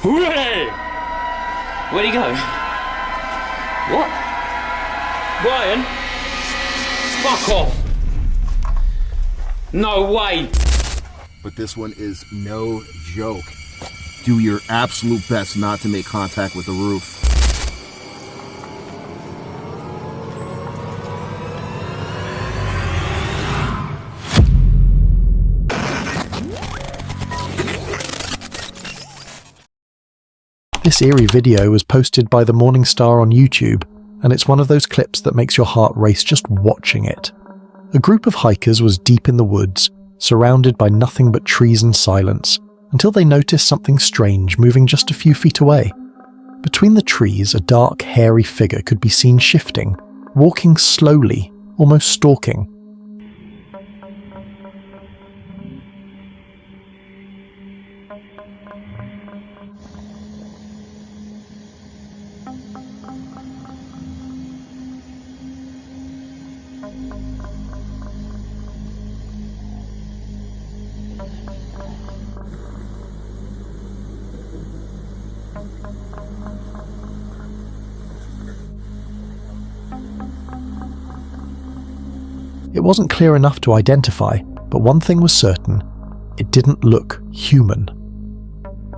Hooray! Where'd he go? What? Ryan? Fuck off! No way! But this one is no joke. Do your absolute best not to make contact with the roof. This eerie video was posted by the Morning Star on YouTube, and it's one of those clips that makes your heart race just watching it. A group of hikers was deep in the woods, surrounded by nothing but trees and silence, until they noticed something strange moving just a few feet away. Between the trees, a dark, hairy figure could be seen shifting, walking slowly, almost stalking. It wasn't clear enough to identify, but one thing was certain: it didn't look human.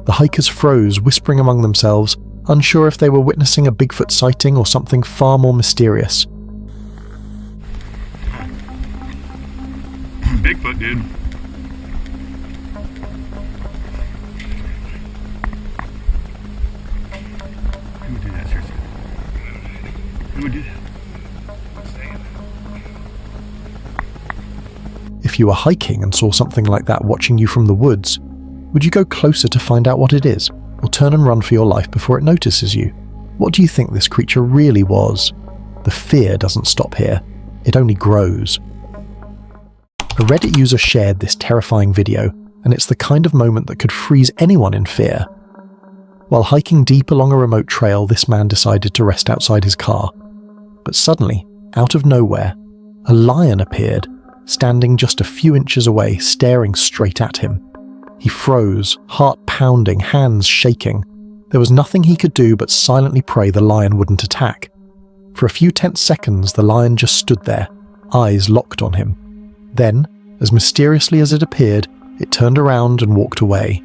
The hikers froze, whispering among themselves, unsure if they were witnessing a Bigfoot sighting or something far more mysterious. Bigfoot, dude. Who would do that, seriously? Who would do that? If you were hiking and saw something like that watching you from the woods, would you go closer to find out what it is, or turn and run for your life before it notices you? What do you think this creature really was? The fear doesn't stop here, it only grows. A Reddit user shared this terrifying video, and it's the kind of moment that could freeze anyone in fear. While hiking deep along a remote trail, this man decided to rest outside his car. But suddenly, out of nowhere, a lion appeared, standing just a few inches away, staring straight at him. He froze, heart pounding, hands shaking. There was nothing he could do but silently pray the lion wouldn't attack. For a few tense seconds, the lion just stood there, eyes locked on him. Then, as mysteriously as it appeared, it turned around and walked away.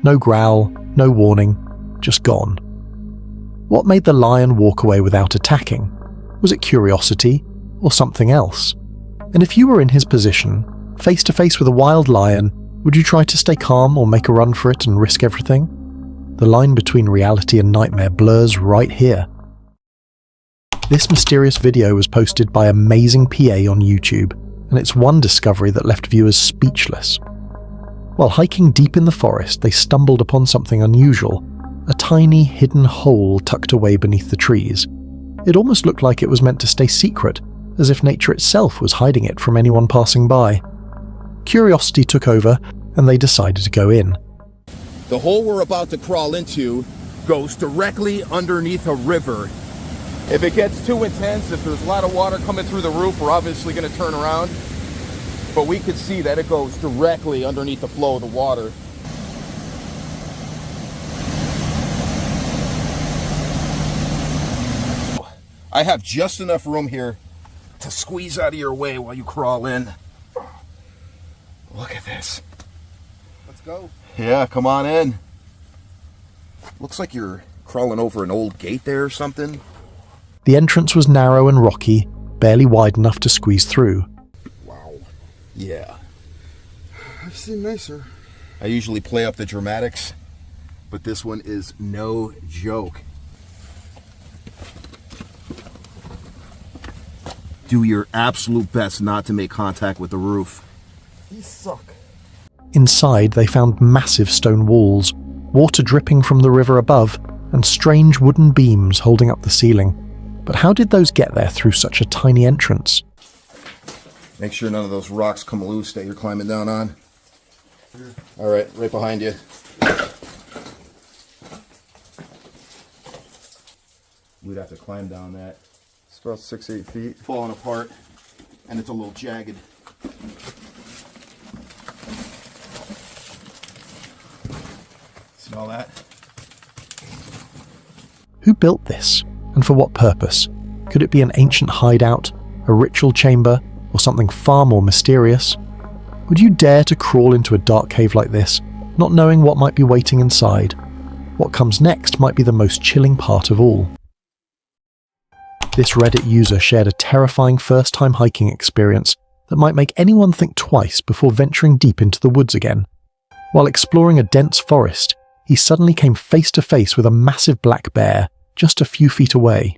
No growl, no warning, just gone. What made the lion walk away without attacking? Was it curiosity, or something else? And if you were in his position, face to face with a wild lion, would you try to stay calm or make a run for it and risk everything? The line between reality and nightmare blurs right here. This mysterious video was posted by Amazing PA on YouTube, and it's one discovery that left viewers speechless. While hiking deep in the forest, they stumbled upon something unusual, a tiny hidden hole tucked away beneath the trees. It almost looked like it was meant to stay secret, as if nature itself was hiding it from anyone passing by. Curiosity took over, and they decided to go in. The hole we're about to crawl into goes directly underneath a river. If it gets too intense, if there's a lot of water coming through the roof, we're obviously going to turn around. But we could see that it goes directly underneath the flow of the water. I have just enough room here to squeeze out of your way while you crawl in. Look at this. Let's go. Yeah, come on in. Looks like you're crawling over an old gate there or something. The entrance was narrow and rocky, barely wide enough to squeeze through. Wow. Yeah. I've seen nicer. I usually play up the dramatics, but this one is no joke. Do your absolute best not to make contact with the roof. These suck. Inside, they found massive stone walls, water dripping from the river above, and strange wooden beams holding up the ceiling. But how did those get there through such a tiny entrance? Make sure none of those rocks come loose that you're climbing down on. All right, right behind you. We'd have to climb down that. It's about 6-8 feet. Falling apart, and it's a little jagged. Smell that? Who built this, and for what purpose? Could it be an ancient hideout, a ritual chamber, or something far more mysterious? Would you dare to crawl into a dark cave like this, not knowing what might be waiting inside? What comes next might be the most chilling part of all. This Reddit user shared a terrifying first-time hiking experience that might make anyone think twice before venturing deep into the woods again. While exploring a dense forest, he suddenly came face to face with a massive black bear just a few feet away.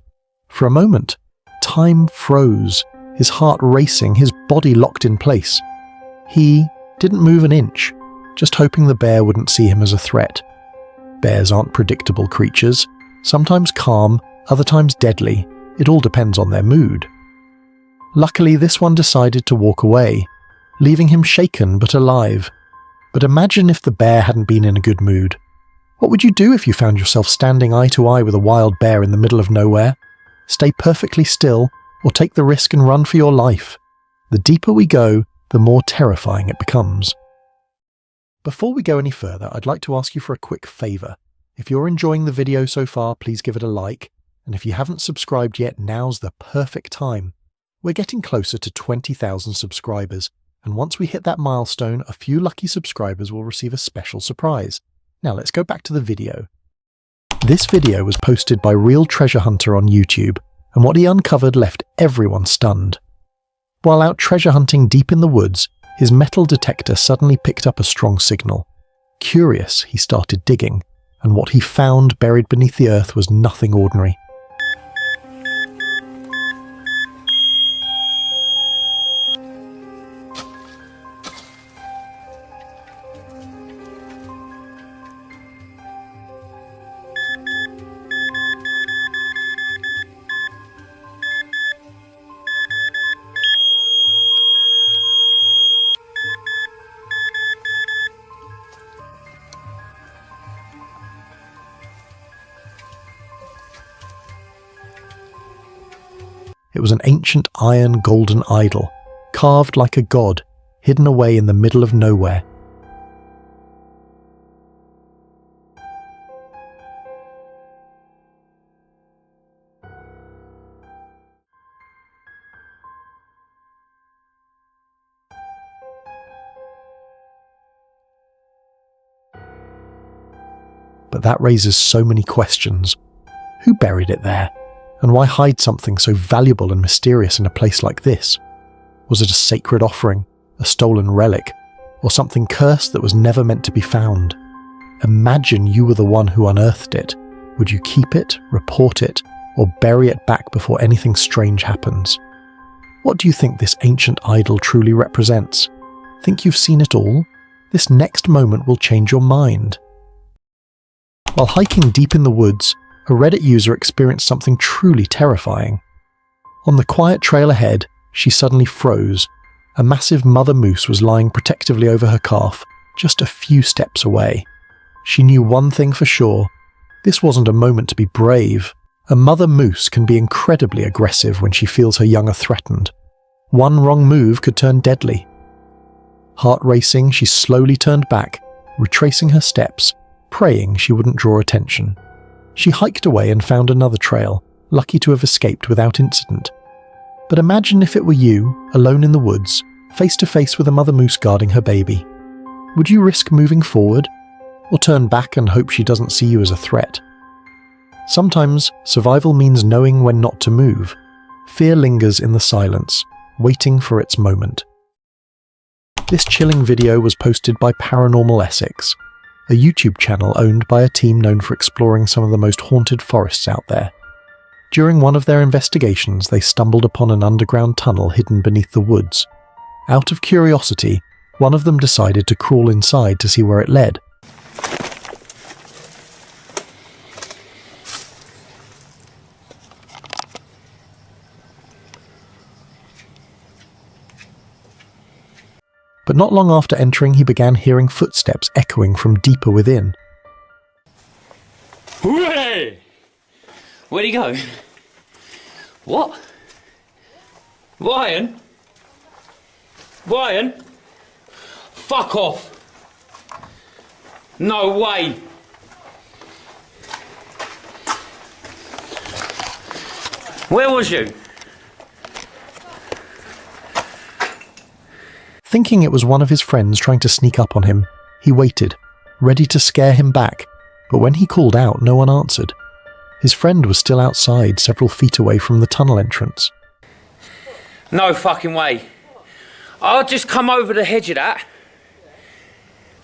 For a moment, time froze, his heart racing, his body locked in place. He didn't move an inch, just hoping the bear wouldn't see him as a threat. Bears aren't predictable creatures, sometimes calm, other times deadly. It all depends on their mood. Luckily, this one decided to walk away, leaving him shaken but alive. But imagine if the bear hadn't been in a good mood. What would you do if you found yourself standing eye to eye with a wild bear in the middle of nowhere? Stay perfectly still, or take the risk and run for your life? The deeper we go, the more terrifying it becomes. Before we go any further, I'd like to ask you for a quick favour. If you're enjoying the video so far, please give it a like, and if you haven't subscribed yet, now's the perfect time. We're getting closer to 20,000 subscribers, and once we hit that milestone, a few lucky subscribers will receive a special surprise. Now let's go back to the video. This video was posted by Real Treasure Hunter on YouTube, and what he uncovered left everyone stunned. While out treasure hunting deep in the woods, his metal detector suddenly picked up a strong signal. Curious, he started digging, and what he found buried beneath the earth was nothing ordinary. It was an ancient iron golden idol, carved like a god, hidden away in the middle of nowhere. But that raises so many questions. Who buried it there? And why hide something so valuable and mysterious in a place like this? Was it a sacred offering, a stolen relic, or something cursed that was never meant to be found? Imagine you were the one who unearthed it. Would you keep it, report it, or bury it back before anything strange happens? What do you think this ancient idol truly represents? Think you've seen it all? This next moment will change your mind. While hiking deep in the woods, a Reddit user experienced something truly terrifying. On the quiet trail ahead, she suddenly froze. A massive mother moose was lying protectively over her calf, just a few steps away. She knew one thing for sure. This wasn't a moment to be brave. A mother moose can be incredibly aggressive when she feels her young are threatened. One wrong move could turn deadly. Heart racing, she slowly turned back, retracing her steps, praying she wouldn't draw attention. She hiked away and found another trail, lucky to have escaped without incident. But imagine if it were you, alone in the woods, face to face with a mother moose guarding her baby. Would you risk moving forward, or turn back and hope she doesn't see you as a threat? Sometimes, survival means knowing when not to move. Fear lingers in the silence, waiting for its moment. This chilling video was posted by Paranormal Essex, a YouTube channel owned by a team known for exploring some of the most haunted forests out there. During one of their investigations, they stumbled upon an underground tunnel hidden beneath the woods. Out of curiosity, one of them decided to crawl inside to see where it led. But not long after entering, he began hearing footsteps echoing from deeper within. Hooray! Where'd he go? What? Ryan? Ryan? Fuck off! No way! Where was you? Thinking it was one of his friends trying to sneak up on him, he waited, ready to scare him back, but when he called out, no one answered. His friend was still outside, several feet away from the tunnel entrance. No fucking way. I'll just come over the hedge of that.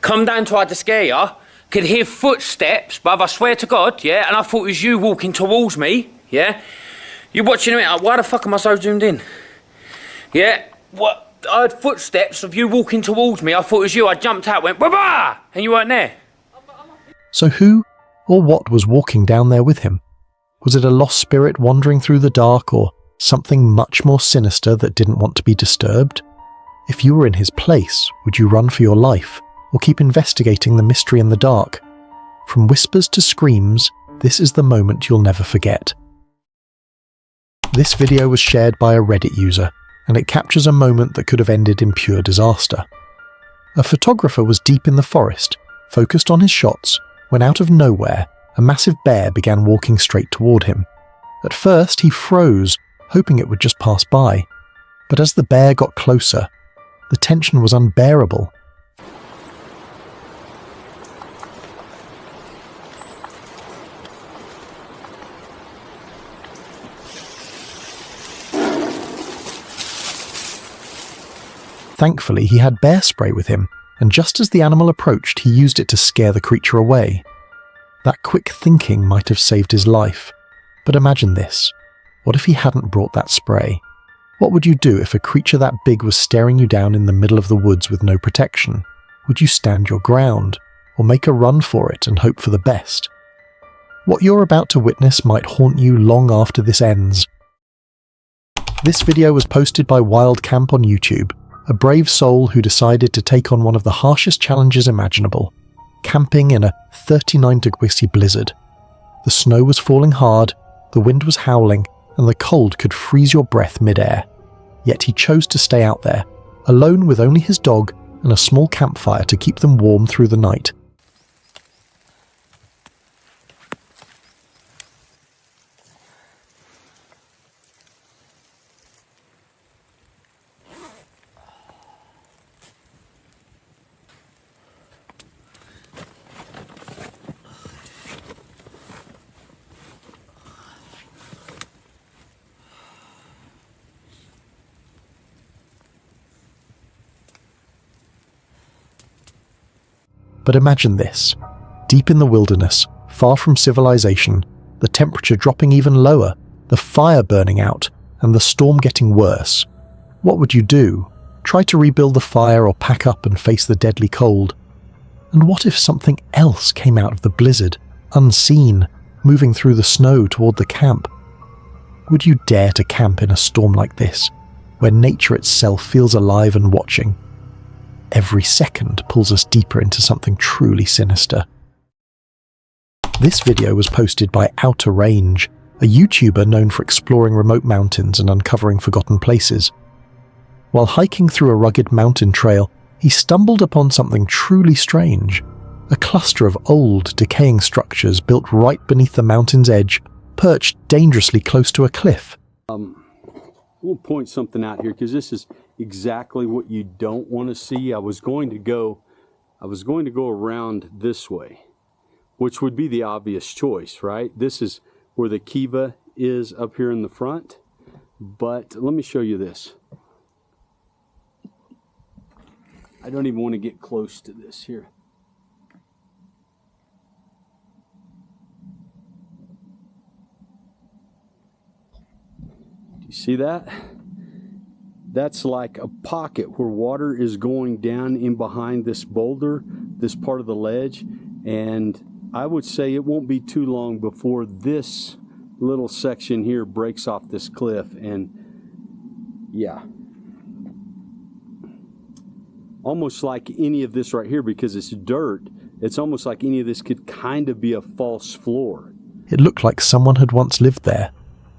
Come down to to scare ya. Could hear footsteps, bruv, I swear to God, yeah? And I thought it was you walking towards me, yeah? You watching me, why the fuck am I so zoomed in? Yeah? What? I heard footsteps of you walking towards me. I thought it was you. I jumped out, went, bah, and you weren't there. So who or what was walking down there with him? Was it a lost spirit wandering through the dark, or something much more sinister that didn't want to be disturbed? If you were in his place, would you run for your life, or keep investigating the mystery in the dark? From whispers to screams, this is the moment you'll never forget. This video was shared by a Reddit user, and it captures a moment that could have ended in pure disaster. A photographer was deep in the forest, focused on his shots, when out of nowhere, a massive bear began walking straight toward him. At first, he froze, hoping it would just pass by. But as the bear got closer, the tension was unbearable. Thankfully, he had bear spray with him, and just as the animal approached, he used it to scare the creature away. That quick thinking might have saved his life. But imagine this. What if he hadn't brought that spray? What would you do if a creature that big was staring you down in the middle of the woods with no protection? Would you stand your ground, or make a run for it and hope for the best? What you're about to witness might haunt you long after this ends. This video was posted by Wild Camp on YouTube, a brave soul who decided to take on one of the harshest challenges imaginable, camping in a 39-degree blizzard. The snow was falling hard, the wind was howling, and the cold could freeze your breath mid-air. Yet he chose to stay out there, alone with only his dog and a small campfire to keep them warm through the night. But imagine this. Deep in the wilderness, far from civilization, the temperature dropping even lower, the fire burning out, and the storm getting worse. What would you do? Try to rebuild the fire or pack up and face the deadly cold? And what if something else came out of the blizzard, unseen, moving through the snow toward the camp? Would you dare to camp in a storm like this, where nature itself feels alive and watching? Every second pulls us deeper into something truly sinister. This video was posted by Outer Range, a YouTuber known for exploring remote mountains and uncovering forgotten places. While hiking through a rugged mountain trail, he stumbled upon something truly strange. A cluster of old, decaying structures built right beneath the mountain's edge, perched dangerously close to a cliff. We'll point something out here because this is exactly what you don't want to see. I was going to go around this way, which would be the obvious choice, right? This is where the kiva is up here in the front. But let me show you this. I don't even want to get close to this here. You see that? That's like a pocket where water is going down in behind this boulder, this part of the ledge, and I would say it won't be too long before this little section here breaks off this cliff. And yeah, almost like any of this right here, because it's dirt, it's almost like any of this could kind of be a false floor. It looked like someone had once lived there.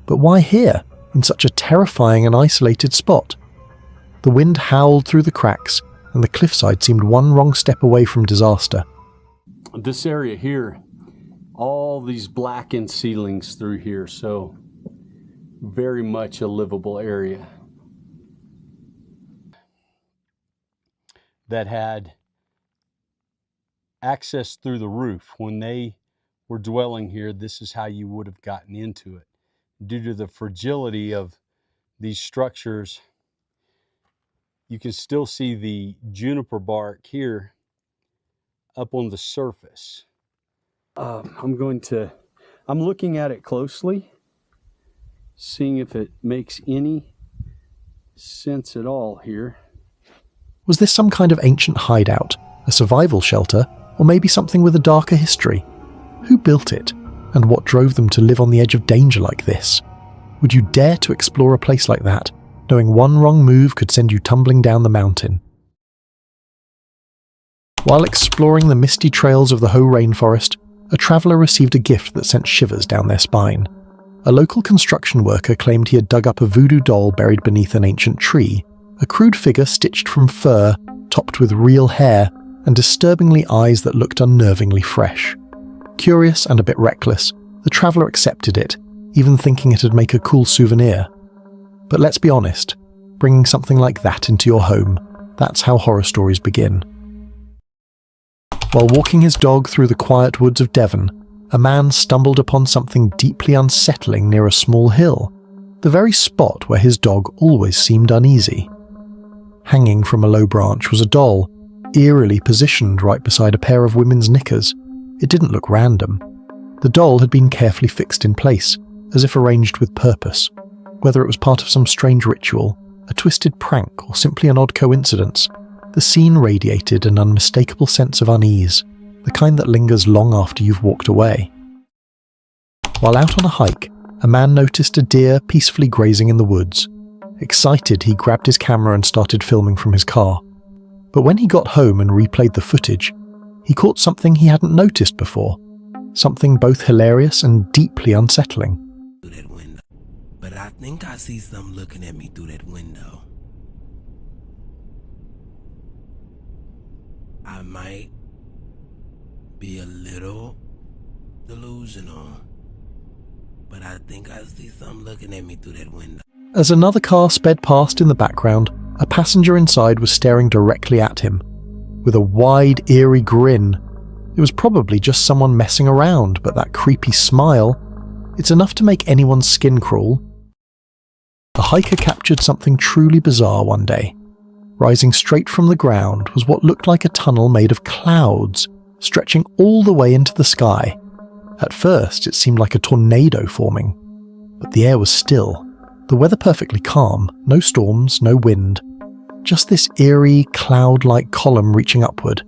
But why here, in such a terrifying and isolated spot? The wind howled through the cracks, and the cliffside seemed one wrong step away from disaster. This area here, all these blackened ceilings through here, so very much a livable area that had access through the roof. When they were dwelling here, this is how you would have gotten into it. Due to the fragility of these structures, you can still see the juniper bark here up on the surface. I'm looking at it closely, seeing if it makes any sense at all here. Was this some kind of ancient hideout, a survival shelter, or maybe something with a darker history? Who built it, and what drove them to live on the edge of danger like this? Would you dare to explore a place like that, knowing one wrong move could send you tumbling down the mountain? While exploring the misty trails of the Hoh rainforest, a traveller received a gift that sent shivers down their spine. A local construction worker claimed he had dug up a voodoo doll buried beneath an ancient tree, a crude figure stitched from fur, topped with real hair, and disturbingly eyes that looked unnervingly fresh. Curious and a bit reckless, the traveller accepted it, even thinking it'd make a cool souvenir. But let's be honest, bringing something like that into your home, that's how horror stories begin. While walking his dog through the quiet woods of Devon, a man stumbled upon something deeply unsettling near a small hill, the very spot where his dog always seemed uneasy. Hanging from a low branch was a doll, eerily positioned right beside a pair of women's knickers. It didn't look random. The doll had been carefully fixed in place, as if arranged with purpose. Whether it was part of some strange ritual, a twisted prank, or simply an odd coincidence, the scene radiated an unmistakable sense of unease, the kind that lingers long after you've walked away. While out on a hike, a man noticed a deer peacefully grazing in the woods. Excited, he grabbed his camera and started filming from his car. But when he got home and replayed the footage, he caught something he hadn't noticed before, something both hilarious and deeply unsettling. Through that window, but I think I see something looking at me through that window. I might be a little delusional, but I think I see something looking at me through that window. As another car sped past in the background, a passenger inside was staring directly at him. With a wide, eerie grin. It was probably just someone messing around, but that creepy smile, it's enough to make anyone's skin crawl. The hiker captured something truly bizarre one day. Rising straight from the ground was what looked like a tunnel made of clouds, stretching all the way into the sky. At first, it seemed like a tornado forming, but the air was still, the weather perfectly calm, no storms, no wind, just this eerie, cloud-like column reaching upward.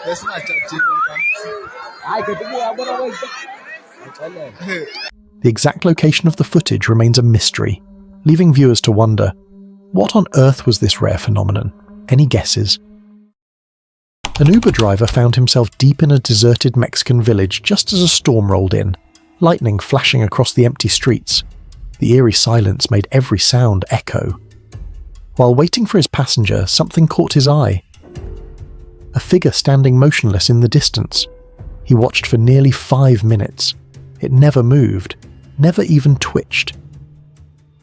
That's not The exact location of the footage remains a mystery, leaving viewers to wonder, what on earth was this rare phenomenon? Any guesses? An Uber driver found himself deep in a deserted Mexican village just as a storm rolled in, lightning flashing across the empty streets. The eerie silence made every sound echo. While waiting for his passenger, something caught his eye. A figure standing motionless in the distance. He watched for nearly 5 minutes. It never moved, never even twitched.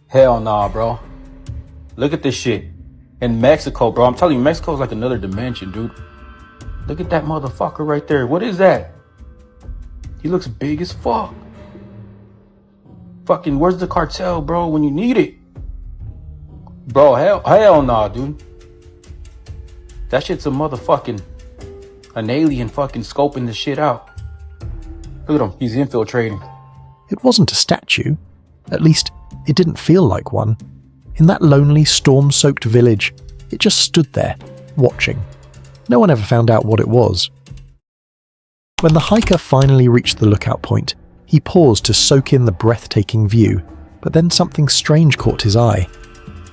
Hell nah, bro. Look at this shit. In Mexico, bro. I'm telling you, Mexico's like another dimension, dude. Look at that motherfucker right there. What is that? He looks big as fuck. Fucking, where's the cartel, bro, when you need it? Bro, hell nah, dude. That shit's an alien fucking scoping this shit out. Look at him, he's infiltrating. It wasn't a statue. At least, it didn't feel like one. In that lonely, storm-soaked village, it just stood there, watching. No one ever found out what it was. When the hiker finally reached the lookout point, he paused to soak in the breathtaking view, but then something strange caught his eye.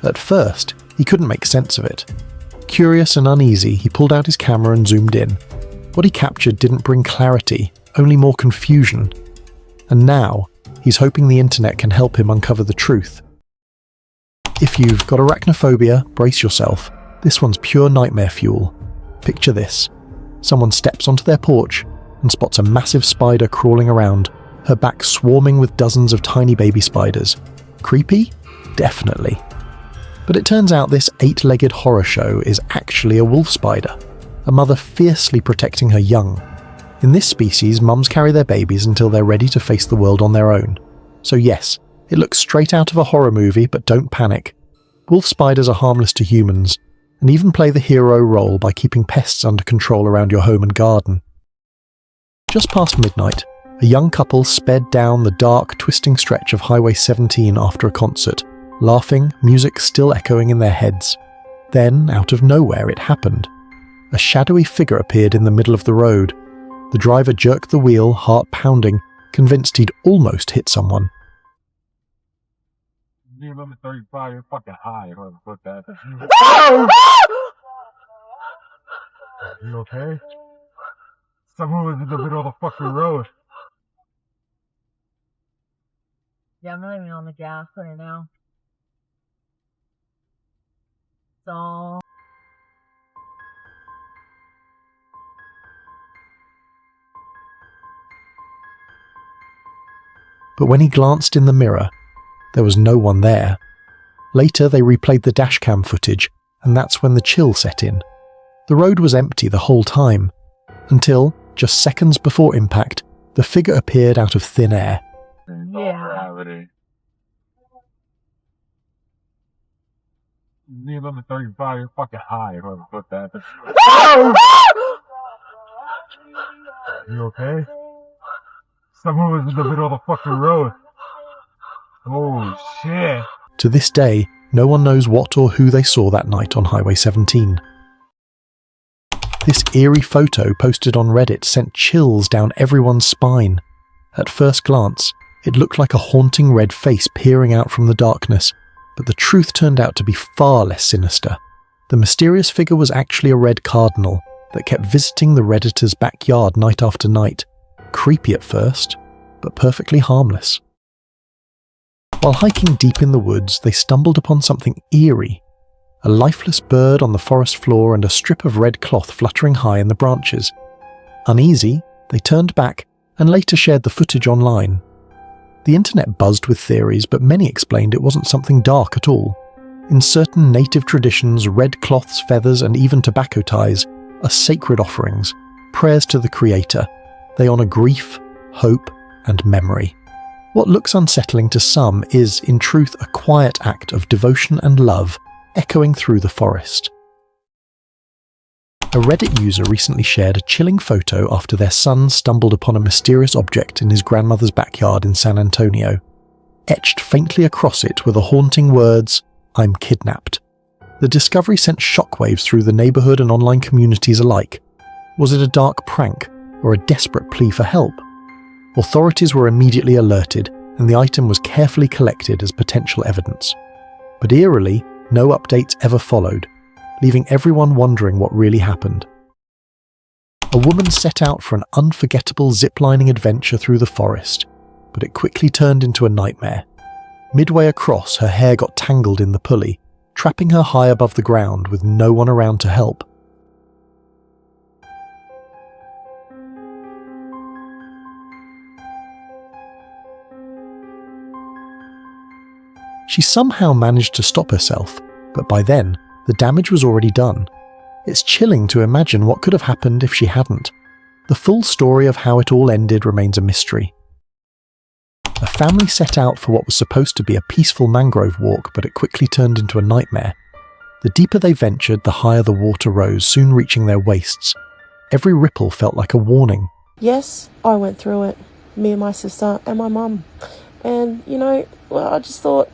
At first, he couldn't make sense of it. Curious and uneasy, he pulled out his camera and zoomed in. What he captured didn't bring clarity, only more confusion. And now, he's hoping the internet can help him uncover the truth. If you've got arachnophobia, brace yourself. This one's pure nightmare fuel. Picture this. Someone steps onto their porch and spots a massive spider crawling around, her back swarming with dozens of tiny baby spiders. Creepy? Definitely. But it turns out this 8-legged horror show is actually a wolf spider, a mother fiercely protecting her young. In this species, mums carry their babies until they're ready to face the world on their own. So yes, it looks straight out of a horror movie, but don't panic. Wolf spiders are harmless to humans, and even play the hero role by keeping pests under control around your home and garden. Just past midnight, a young couple sped down the dark, twisting stretch of Highway 17 after a concert, laughing, music still echoing in their heads. Then, out of nowhere, it happened. A shadowy figure appeared in the middle of the road. The driver jerked the wheel, heart pounding, convinced he'd almost hit someone. You're 35, you're fucking high. Whoever put that. You okay? Someone was in the middle of the fucking road. Yeah, I'm not even on the gas right now. So... But when he glanced in the mirror, there was no one there. Later, they replayed the dashcam footage, and that's when the chill set in. The road was empty the whole time, until, just seconds before impact, the figure appeared out of thin air. Yeah. You're 35, you're fucking high. Whoever put that. You okay? Someone was in the middle of the fucking road. Oh shit. To this day, no one knows what or who they saw that night on Highway 17. This eerie photo posted on Reddit sent chills down everyone's spine. At first glance, it looked like a haunting red face peering out from the darkness, but the truth turned out to be far less sinister. The mysterious figure was actually a red cardinal that kept visiting the Redditor's backyard night after night. Creepy at first, but perfectly harmless. While hiking deep in the woods, they stumbled upon something eerie. A lifeless bird on the forest floor and a strip of red cloth fluttering high in the branches. Uneasy, they turned back and later shared the footage online. The internet buzzed with theories, but many explained it wasn't something dark at all. In certain native traditions, red cloths, feathers, and even tobacco ties are sacred offerings, prayers to the Creator. They honour grief, hope, and memory. What looks unsettling to some is, in truth, a quiet act of devotion and love echoing through the forest. A Reddit user recently shared a chilling photo after their son stumbled upon a mysterious object in his grandmother's backyard in San Antonio. Etched faintly across it were the haunting words, "I'm kidnapped." The discovery sent shockwaves through the neighbourhood and online communities alike. Was it a dark prank or a desperate plea for help? Authorities were immediately alerted, and the item was carefully collected as potential evidence. But eerily, no updates ever followed, leaving everyone wondering what really happened. A woman set out for an unforgettable ziplining adventure through the forest, but it quickly turned into a nightmare. Midway across, her hair got tangled in the pulley, trapping her high above the ground with no one around to help. She somehow managed to stop herself, but by then, the damage was already done. It's chilling to imagine what could have happened if she hadn't. The full story of how it all ended remains a mystery. A family set out for what was supposed to be a peaceful mangrove walk, but it quickly turned into a nightmare. The deeper they ventured, the higher the water rose, soon reaching their waists. Every ripple felt like a warning. Yes, I went through it. Me and my sister and my mum. And, I just thought,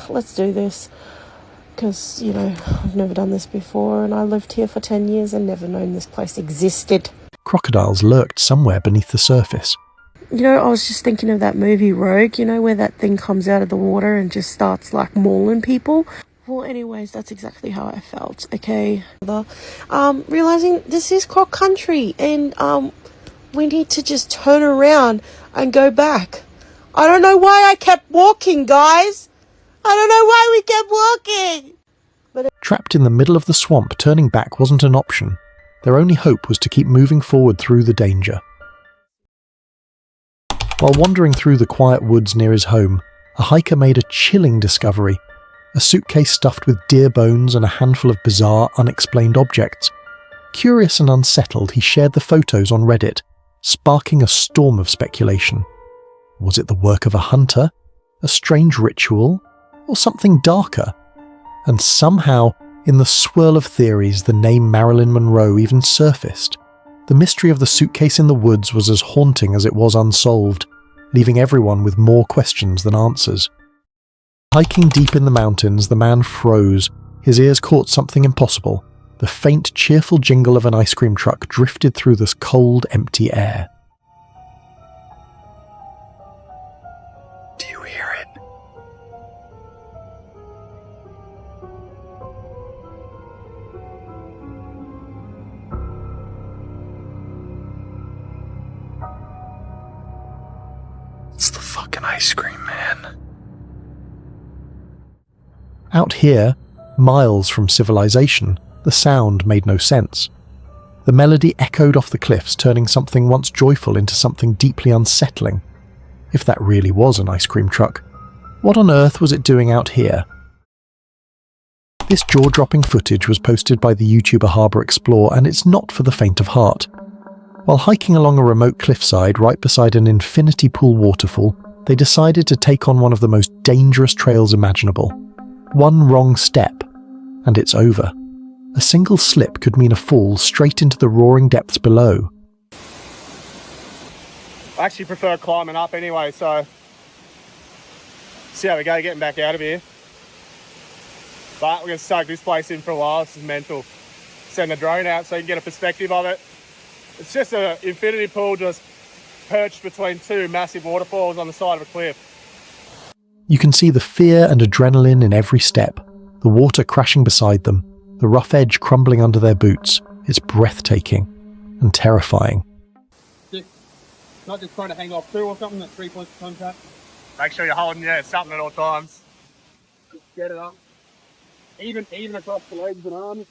let's do this. Because, I've never done this before, and I lived here for 10 years and never known this place existed. Crocodiles lurked somewhere beneath the surface. I was just thinking of that movie Rogue, where that thing comes out of the water and just starts, mauling people. Well, anyways, that's exactly how I felt, okay? Realizing this is croc country, and we need to just turn around and go back. I don't know why I kept walking, guys. I don't know why we kept walking. Trapped in the middle of the swamp, turning back wasn't an option. Their only hope was to keep moving forward through the danger. While wandering through the quiet woods near his home, a hiker made a chilling discovery. A suitcase stuffed with deer bones and a handful of bizarre, unexplained objects. Curious and unsettled, he shared the photos on Reddit, sparking a storm of speculation. Was it the work of a hunter, a strange ritual, or something darker? And somehow, in the swirl of theories, the name Marilyn Monroe even surfaced. The mystery of the suitcase in the woods was as haunting as it was unsolved, leaving everyone with more questions than answers. Hiking deep in the mountains, the man froze. His ears caught something impossible. The faint, cheerful jingle of an ice cream truck drifted through this cold, empty air. Do you hear it? It's the fucking ice cream man. Out here, miles from civilization, the sound made no sense. The melody echoed off the cliffs, turning something once joyful into something deeply unsettling. If that really was an ice cream truck, what on earth was it doing out here? This jaw-dropping footage was posted by the YouTuber Harbour Explore, and it's not for the faint of heart. While hiking along a remote cliffside right beside an infinity pool waterfall, they decided to take on one of the most dangerous trails imaginable. One wrong step, and it's over. A single slip could mean a fall straight into the roaring depths below. I actually prefer climbing up anyway, so see how we go getting back out of here. But we're going to soak this place in for a while. This is mental. Send the drone out so you can get a perspective of it. It's just an infinity pool just perched between two massive waterfalls on the side of a cliff. You can see the fear and adrenaline in every step, the water crashing beside them, the rough edge crumbling under their boots. It's breathtaking and terrifying. Not just trying to hang off two or something, that's 3 points of contact. Make sure you're holding something at all times. Just get it up. Even across the legs and arms.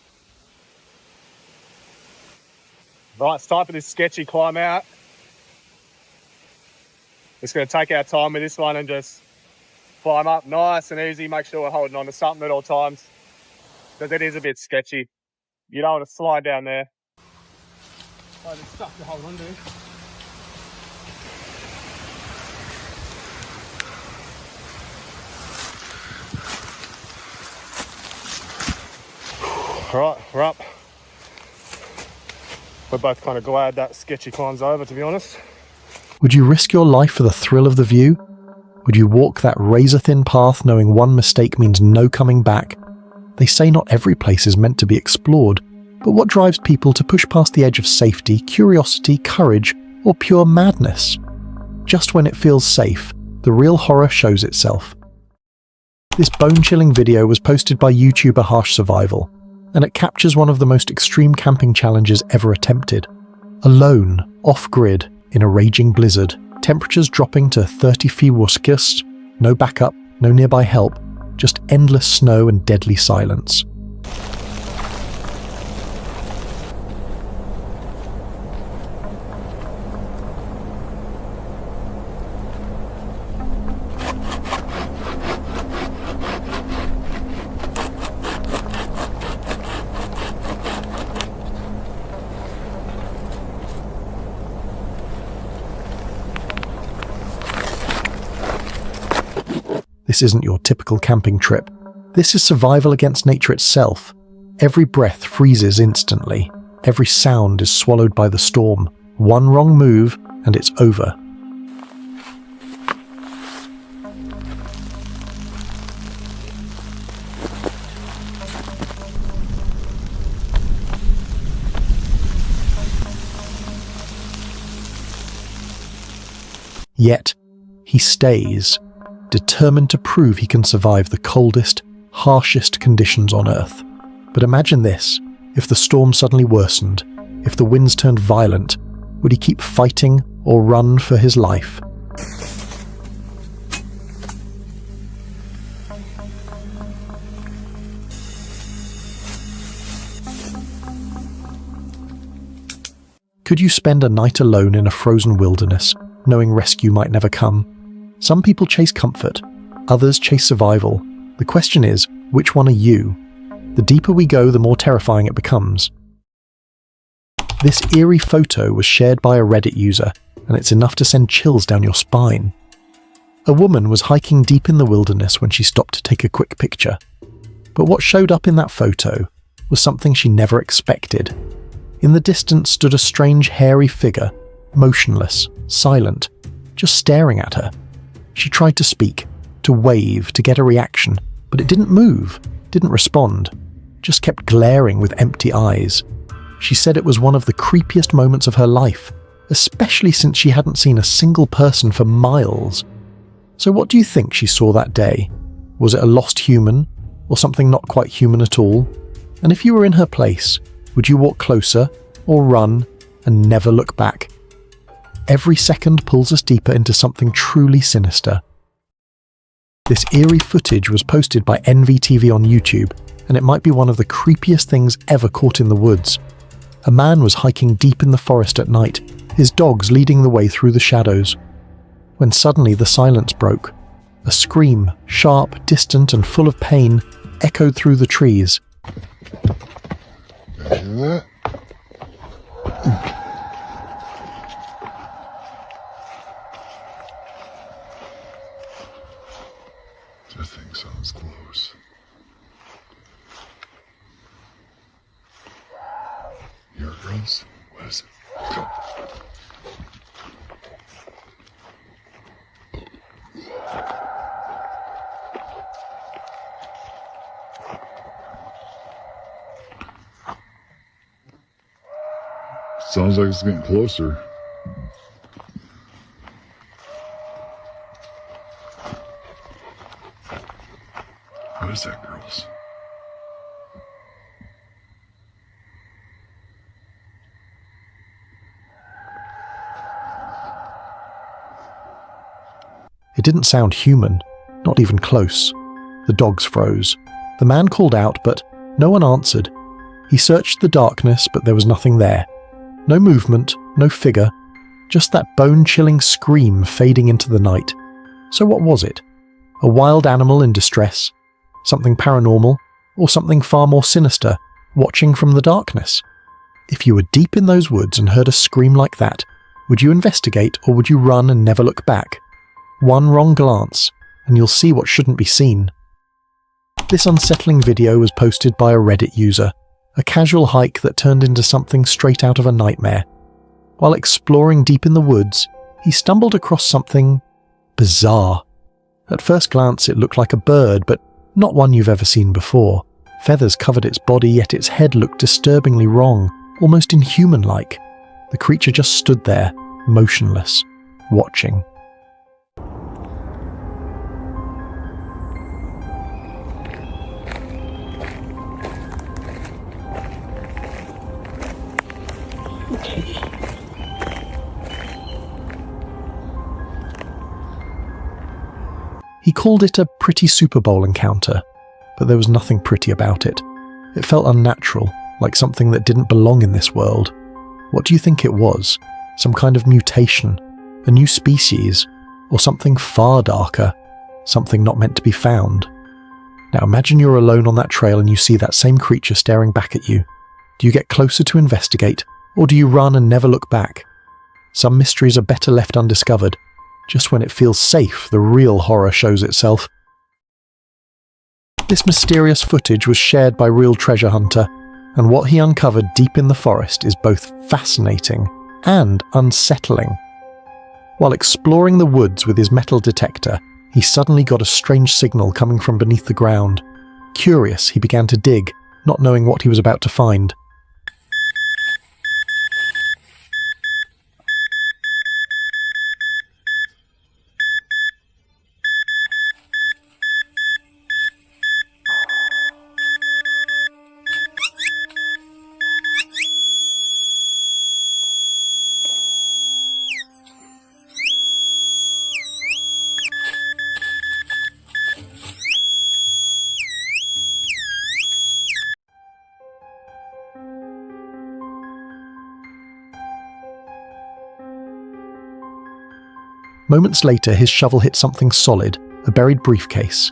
Right, it's time for this sketchy climb out. Just going to take our time with this one and just climb up nice and easy. Make sure we're holding on to something at all times, because it is a bit sketchy. You don't want to slide down there. Oh, there's stuff to hold on to. All right, we're up. We're both kind of glad that sketchy climb's over, to be honest. Would you risk your life for the thrill of the view? Would you walk that razor-thin path knowing one mistake means no coming back? They say not every place is meant to be explored, but what drives people to push past the edge of safety, curiosity, courage, or pure madness? Just when it feels safe, the real horror shows itself. This bone-chilling video was posted by YouTuber Harsh Survival, and it captures one of the most extreme camping challenges ever attempted. Alone, off-grid, in a raging blizzard, temperatures dropping to 30 Celsius, no backup, no nearby help, just endless snow and deadly silence. This isn't your typical camping trip. This is survival against nature itself. Every breath freezes instantly. Every sound is swallowed by the storm. One wrong move, and it's over. Yet, he stays, determined to prove he can survive the coldest, harshest conditions on Earth. But imagine this, if the storm suddenly worsened, if the winds turned violent, would he keep fighting or run for his life? Could you spend a night alone in a frozen wilderness, knowing rescue might never come? Some people chase comfort, others chase survival. The question is, which one are you? The deeper we go, the more terrifying it becomes. This eerie photo was shared by a Reddit user, and it's enough to send chills down your spine. A woman was hiking deep in the wilderness when she stopped to take a quick picture. But what showed up in that photo was something she never expected. In the distance stood a strange hairy figure, motionless, silent, just staring at her. She tried to speak, to wave, to get a reaction, but it didn't move, didn't respond, just kept glaring with empty eyes. She said it was one of the creepiest moments of her life, especially since she hadn't seen a single person for miles. So what do you think she saw that day? Was it a lost human, or something not quite human at all? And if you were in her place, would you walk closer, or run, and never look back? Every second pulls us deeper into something truly sinister. This eerie footage was posted by NVTV on YouTube, and it might be one of the creepiest things ever caught in the woods. A man was hiking deep in the forest at night, his dogs leading the way through the shadows. When suddenly the silence broke. A scream, sharp, distant, and full of pain, echoed through the trees. Hear that? That thing sounds close. Here it goes. What is it? Let's go. Sounds like it's getting closer. What is that, girls? It didn't sound human, not even close. The dogs froze. The man called out, but no one answered. He searched the darkness, but there was nothing there. No movement, no figure, just that bone-chilling scream fading into the night. So what was it? A wild animal in distress? Something paranormal? Or something far more sinister, watching from the darkness? If you were deep in those woods and heard a scream like that, would you investigate or would you run and never look back? One wrong glance, and you'll see what shouldn't be seen. This unsettling video was posted by a Reddit user, a casual hike that turned into something straight out of a nightmare. While exploring deep in the woods, he stumbled across something bizarre. At first glance it looked like a bird, but not one you've ever seen before. Feathers covered its body, yet its head looked disturbingly wrong, almost inhuman-like. The creature just stood there, motionless, watching. He called it a pretty Super Bowl encounter, but there was nothing pretty about it. It felt unnatural, like something that didn't belong in this world. What do you think it was? Some kind of mutation? A new species? Or something far darker? Something not meant to be found? Now imagine you're alone on that trail and you see that same creature staring back at you. Do you get closer to investigate, or do you run and never look back? Some mysteries are better left undiscovered. Just when it feels safe, the real horror shows itself. This mysterious footage was shared by Real Treasure Hunter, and what he uncovered deep in the forest is both fascinating and unsettling. While exploring the woods with his metal detector, he suddenly got a strange signal coming from beneath the ground. Curious, he began to dig, not knowing what he was about to find. Moments later, his shovel hit something solid, a buried briefcase.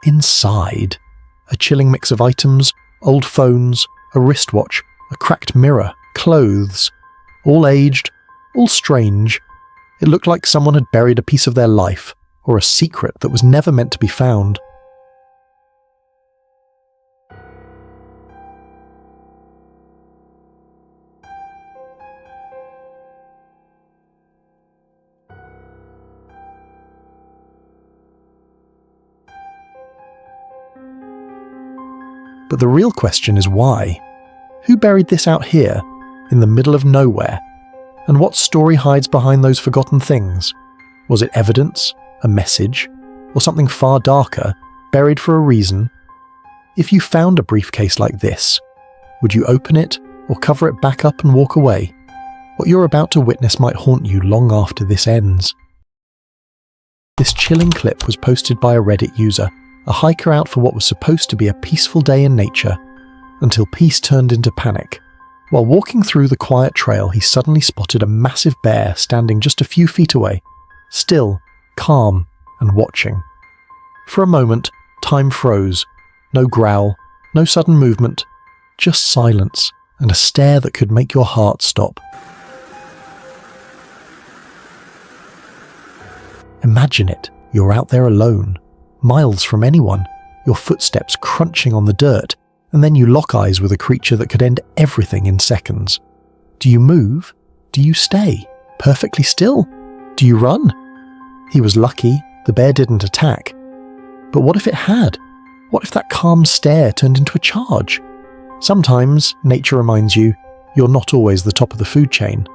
Inside, a chilling mix of items, old phones, a wristwatch, a cracked mirror, clothes, all aged, all strange. It looked like someone had buried a piece of their life, or a secret that was never meant to be found. But the real question is why? Who buried this out here, in the middle of nowhere? And what story hides behind those forgotten things? Was it evidence, a message, or something far darker, buried for a reason? If you found a briefcase like this, would you open it or cover it back up and walk away? What you're about to witness might haunt you long after this ends. This chilling clip was posted by a Reddit user, a hiker out for what was supposed to be a peaceful day in nature, until peace turned into panic. While walking through the quiet trail, he suddenly spotted a massive bear standing just a few feet away, still, calm, and watching. For a moment, time froze. No growl, no sudden movement, just silence, and a stare that could make your heart stop. Imagine it, you're out there alone, miles from anyone, your footsteps crunching on the dirt, and then you lock eyes with a creature that could end everything in seconds. Do you move? Do you stay? Perfectly still? Do you run? He was lucky, the bear didn't attack. But what if it had? What if that calm stare turned into a charge? Sometimes, nature reminds you, you're not always the top of the food chain.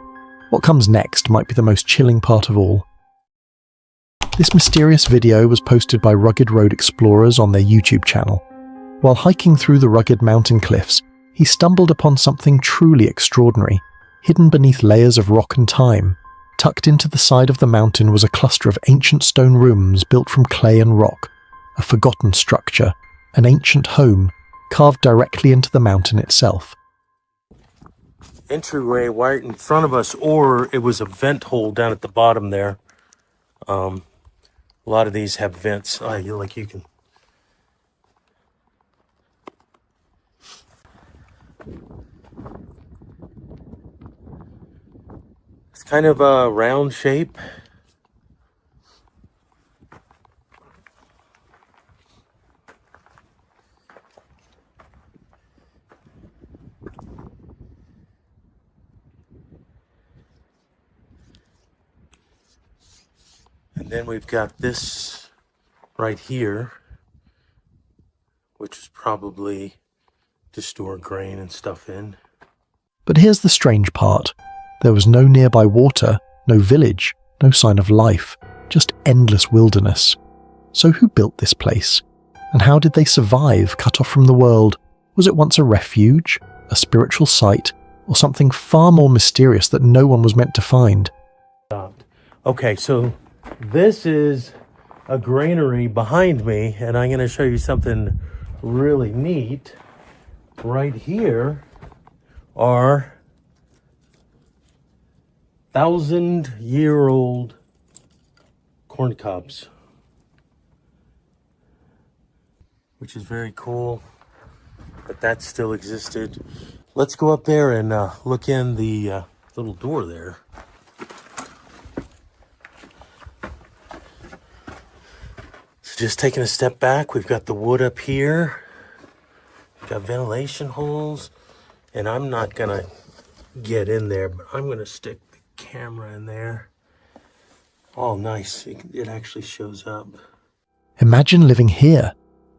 What comes next might be the most chilling part of all. This mysterious video was posted by Rugged Road Explorers on their YouTube channel. While hiking through the rugged mountain cliffs, he stumbled upon something truly extraordinary. Hidden beneath layers of rock and time, tucked into the side of the mountain was a cluster of ancient stone rooms built from clay and rock, a forgotten structure, an ancient home, carved directly into the mountain itself. Entryway right in front of us, or it was a vent hole down at the bottom there. A lot of these have vents. You can. It's kind of a round shape. And then we've got this right here, which is probably to store grain and stuff in. But here's the strange part. There was no nearby water, no village, no sign of life, just endless wilderness. So who built this place? And how did they survive, cut off from the world? Was it once a refuge, a spiritual site, or something far more mysterious that no one was meant to find? Okay, so this is a granary behind me, and I'm going to show you something really neat. Right here are 1,000-year-old corn cobs, which is very cool that that still existed. Let's go up there and look in the little door there. So just taking a step back, we've got the wood up here. We've got ventilation holes, and I'm not gonna get in there, but I'm gonna stick the camera in there. Oh, nice. It actually shows up. Imagine living here.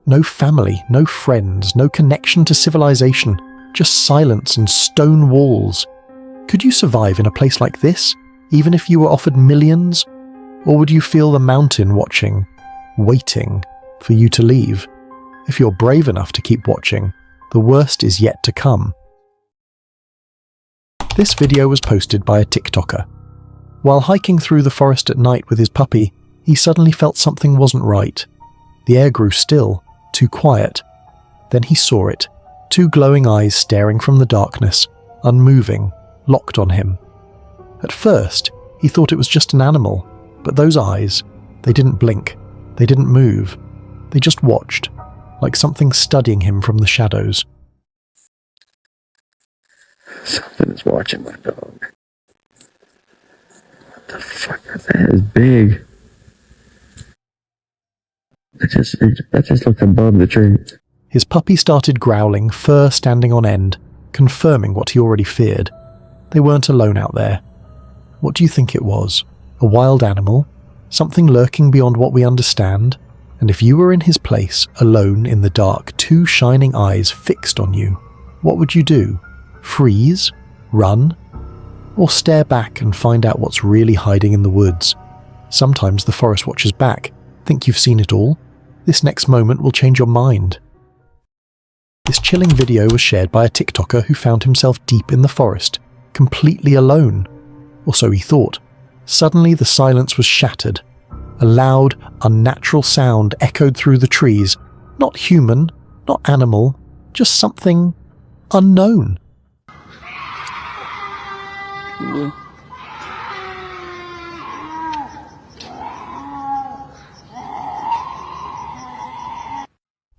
No family, no friends, no connection to civilization, just silence and stone walls. Could you survive in a place like this, even if you were offered millions? Or would you feel the mountain watching, waiting for you to leave? If you're brave enough to keep watching, the worst is yet to come. This video was posted by a TikToker. While hiking through the forest at night with his puppy, he suddenly felt something wasn't right. The air grew still, too quiet. Then he saw it, 2 glowing eyes staring from the darkness, unmoving, locked on him. At first, he thought it was just an animal, but those eyes, they didn't blink, they didn't move, they just watched, like something studying him from the shadows. Something is watching my dog. What the fuck? That is big. That just looked above the tree. His puppy started growling, fur standing on end, confirming what he already feared. They weren't alone out there. What do you think it was? A wild animal? Something lurking beyond what we understand? And if you were in his place, alone in the dark, 2 shining eyes fixed on you, what would you do? Freeze? Run? Or stare back and find out what's really hiding in the woods? Sometimes the forest watches back. Think you've seen it all? This next moment will change your mind. This chilling video was shared by a TikToker who found himself deep in the forest, completely alone. Or so he thought. Suddenly the silence was shattered. A loud, unnatural sound echoed through the trees. Not human, not animal, just something unknown.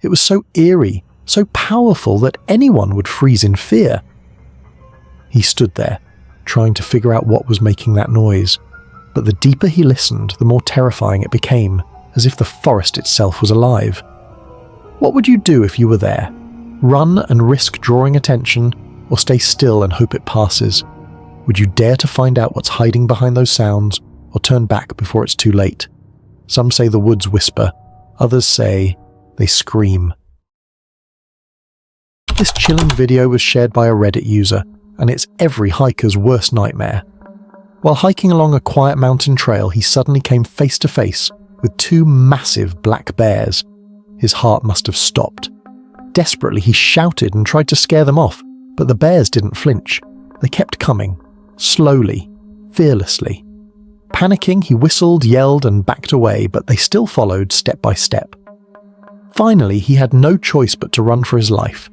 It was so eerie, so powerful that anyone would freeze in fear. He stood there, trying to figure out what was making that noise. But the deeper he listened, the more terrifying it became, as if the forest itself was alive. What would you do if you were there? Run and risk drawing attention, or stay still and hope it passes? Would you dare to find out what's hiding behind those sounds, or turn back before it's too late? Some say the woods whisper, others say they scream. This chilling video was shared by a Reddit user, and it's every hiker's worst nightmare. While hiking along a quiet mountain trail, he suddenly came face to face with 2 massive black bears. His heart must have stopped. Desperately, he shouted and tried to scare them off, but the bears didn't flinch. They kept coming, slowly, fearlessly. Panicking, he whistled, yelled, and backed away, but they still followed step by step. Finally, he had no choice but to run for his life.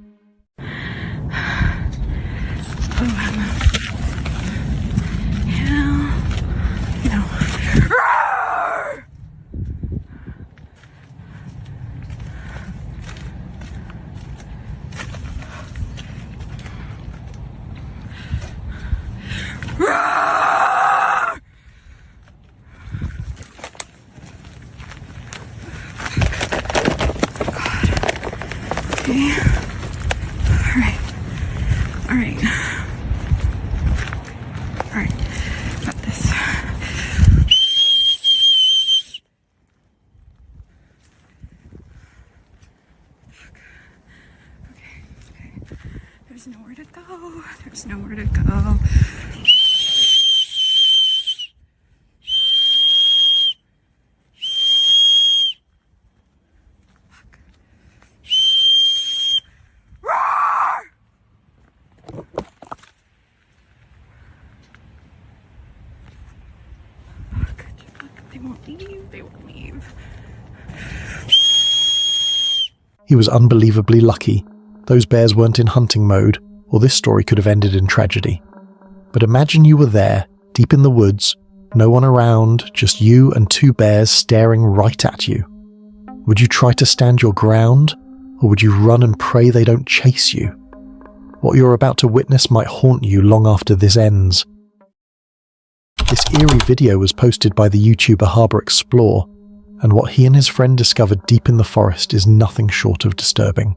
There's nowhere to go. They won't leave. They won't leave. He was unbelievably lucky. Those bears weren't in hunting mode, or this story could have ended in tragedy. But imagine you were there, deep in the woods, no one around, just you and 2 bears staring right at you. Would you try to stand your ground, or would you run and pray they don't chase you? What you're about to witness might haunt you long after this ends. This eerie video was posted by the YouTuber Harbour Explore, and what he and his friend discovered deep in the forest is nothing short of disturbing.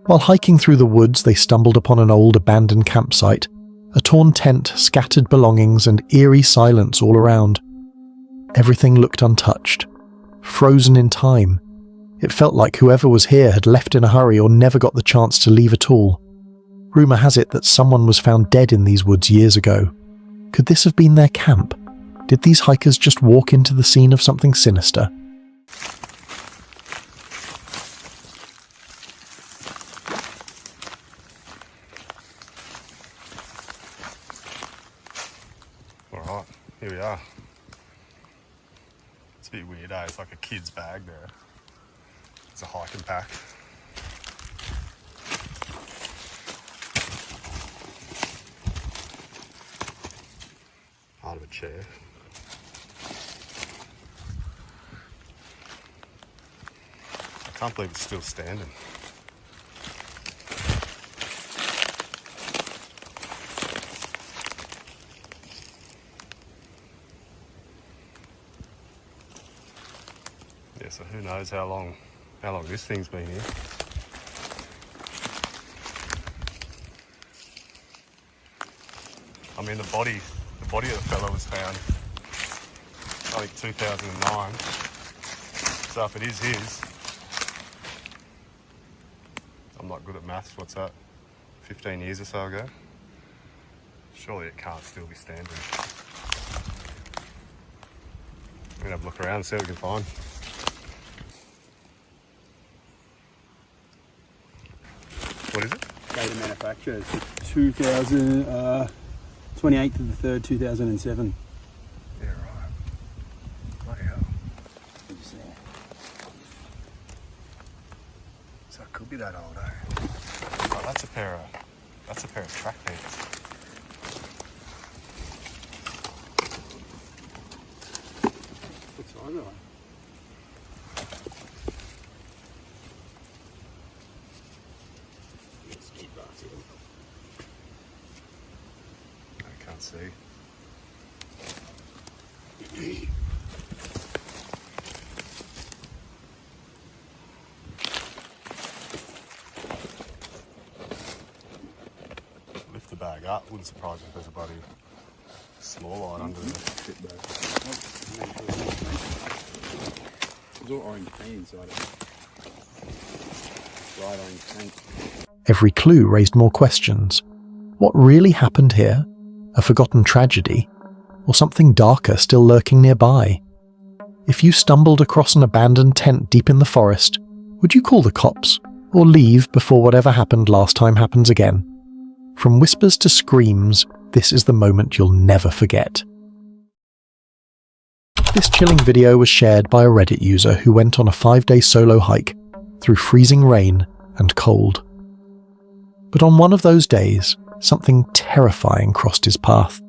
While hiking through the woods, they stumbled upon an old abandoned campsite, a torn tent, scattered belongings, and eerie silence all around. Everything looked untouched, frozen in time. It felt like whoever was here had left in a hurry or never got the chance to leave at all. Rumour has it that someone was found dead in these woods years ago. Could this have been their camp? Did these hikers just walk into the scene of something sinister? Alright, here we are. It's a bit weird, eh? It's like a kid's bag there. It's a hiking pack. chair. I can't believe it's still standing. Yeah, so who knows how long this thing's been here. I mean, the body of the fella was found, I think, 2009. So if it is his, I'm not good at maths, what's that, 15 years or so ago? Surely it can't still be standing. We're gonna have a look around and see what we can find. What is it? Date of manufacture is 2000, 28th of the 3rd, 2007. Yeah, right. Bloody hell. So it could be that old, eh? Oh, that's a pair of track pants. What size are they? I can't see. Lift the bag up. Wouldn't surprise me if there's a bloody small light under the shit bag. There's all orange paint inside it. Bright orange paint. Every clue raised more questions. What really happened here? A forgotten tragedy? Or something darker still lurking nearby? If you stumbled across an abandoned tent deep in the forest, would you call the cops? Or leave before whatever happened last time happens again? From whispers to screams, this is the moment you'll never forget. This chilling video was shared by a Reddit user who went on a 5-day solo hike through freezing rain and cold. But on one of those days, something terrifying crossed his path.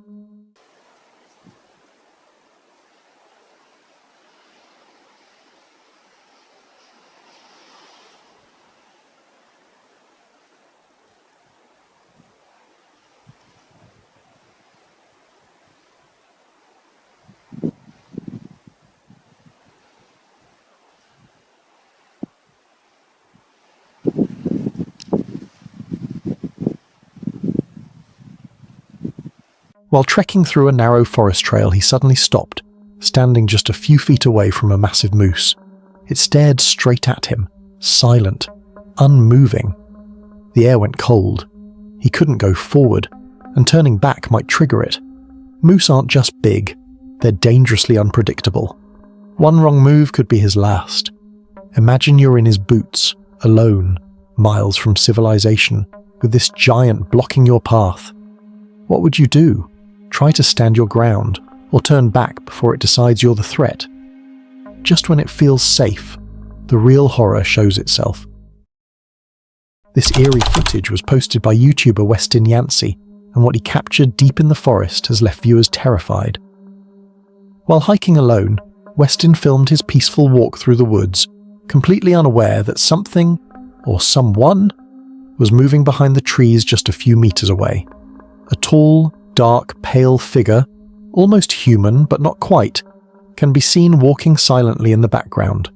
While trekking through a narrow forest trail, he suddenly stopped, standing just a few feet away from a massive moose. It stared straight at him, silent, unmoving. The air went cold. He couldn't go forward, and turning back might trigger it. Moose aren't just big, they're dangerously unpredictable. One wrong move could be his last. Imagine you're in his boots, alone, miles from civilization, with this giant blocking your path. What would you do? Try to stand your ground, or turn back before it decides you're the threat? Just when it feels safe, the real horror shows itself. This eerie footage was posted by YouTuber Westin Yancey, and what he captured deep in the forest has left viewers terrified. While hiking alone, Westin filmed his peaceful walk through the woods, completely unaware that something, or someone, was moving behind the trees just a few meters away. A tall, dark, pale figure, almost human but not quite, can be seen walking silently in the background.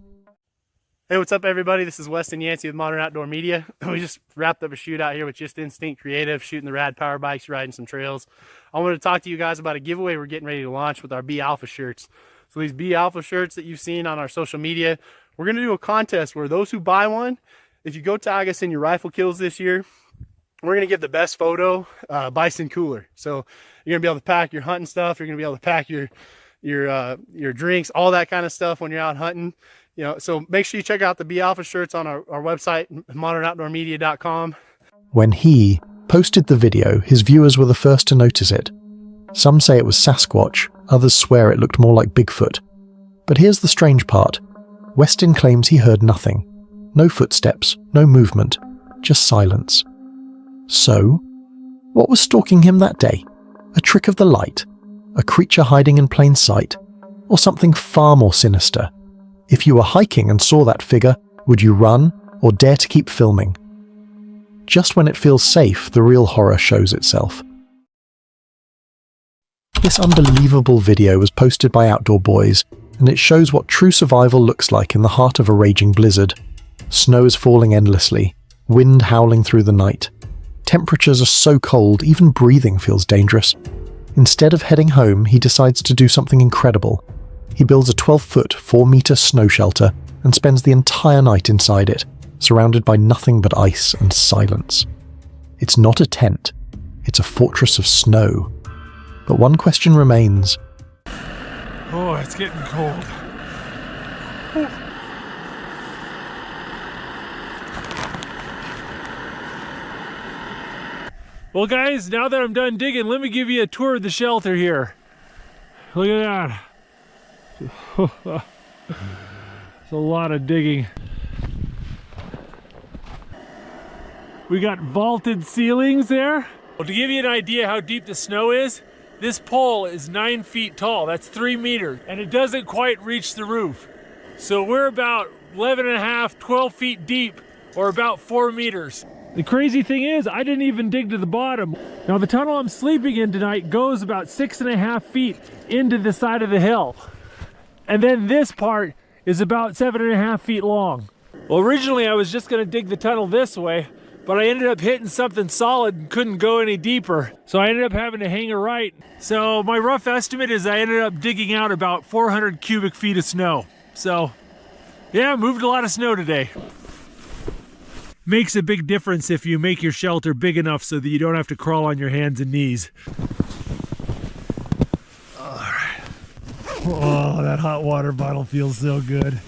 Hey, what's up everybody? This is Westin Yancey with Modern Outdoor Media. We just wrapped up a shoot out here with Just Instinct Creative, shooting the rad power bikes, riding some trails. I wanted to talk to you guys about a giveaway we're getting ready to launch with our Be Alpha shirts. So these Be Alpha shirts that you've seen on our social media, we're going to do a contest where those who buy one, if you go tag us in your rifle kills this year, we're going to give the best photo bison cooler. So you're going to be able to pack your hunting stuff. You're going to be able to pack your drinks, all that kind of stuff when you're out hunting. You know, so make sure you check out the Be Alpha shirts on our website, modernoutdoormedia.com. When he posted the video, his viewers were the first to notice it. Some say it was Sasquatch, others swear it looked more like Bigfoot. But here's the strange part. Westin claims he heard nothing. No footsteps, no movement, just silence. So, what was stalking him that day? A trick of the light? A creature hiding in plain sight? Or something far more sinister? If you were hiking and saw that figure, would you run or dare to keep filming? Just when it feels safe, the real horror shows itself. This unbelievable video was posted by Outdoor Boys, and it shows what true survival looks like in the heart of a raging blizzard. Snow is falling endlessly, wind howling through the night. Temperatures are so cold, even breathing feels dangerous. Instead of heading home, he decides to do something incredible. He builds a 12-foot, 4-meter snow shelter and spends the entire night inside it, surrounded by nothing but ice and silence. It's not a tent, it's a fortress of snow. But one question remains. Oh, it's getting cold. Well guys, now that I'm done digging, let me give you a tour of the shelter here. Look at that. It's a lot of digging. We got vaulted ceilings there. Well, to give you an idea how deep the snow is, this pole is 9 feet tall. That's 3 meters, and it doesn't quite reach the roof. So we're about 11 and a half, 12 feet deep, or about 4 meters. The crazy thing is, I didn't even dig to the bottom. Now the tunnel I'm sleeping in tonight goes about 6.5 feet into the side of the hill. And then this part is about 7.5 feet long. Well, originally I was just gonna dig the tunnel this way, but I ended up hitting something solid and couldn't go any deeper. So I ended up having to hang a right. So my rough estimate is I ended up digging out about 400 cubic feet of snow. So yeah, moved a lot of snow today. Makes a big difference if you make your shelter big enough so that you don't have to crawl on your hands and knees. All right. Oh, that hot water bottle feels so good.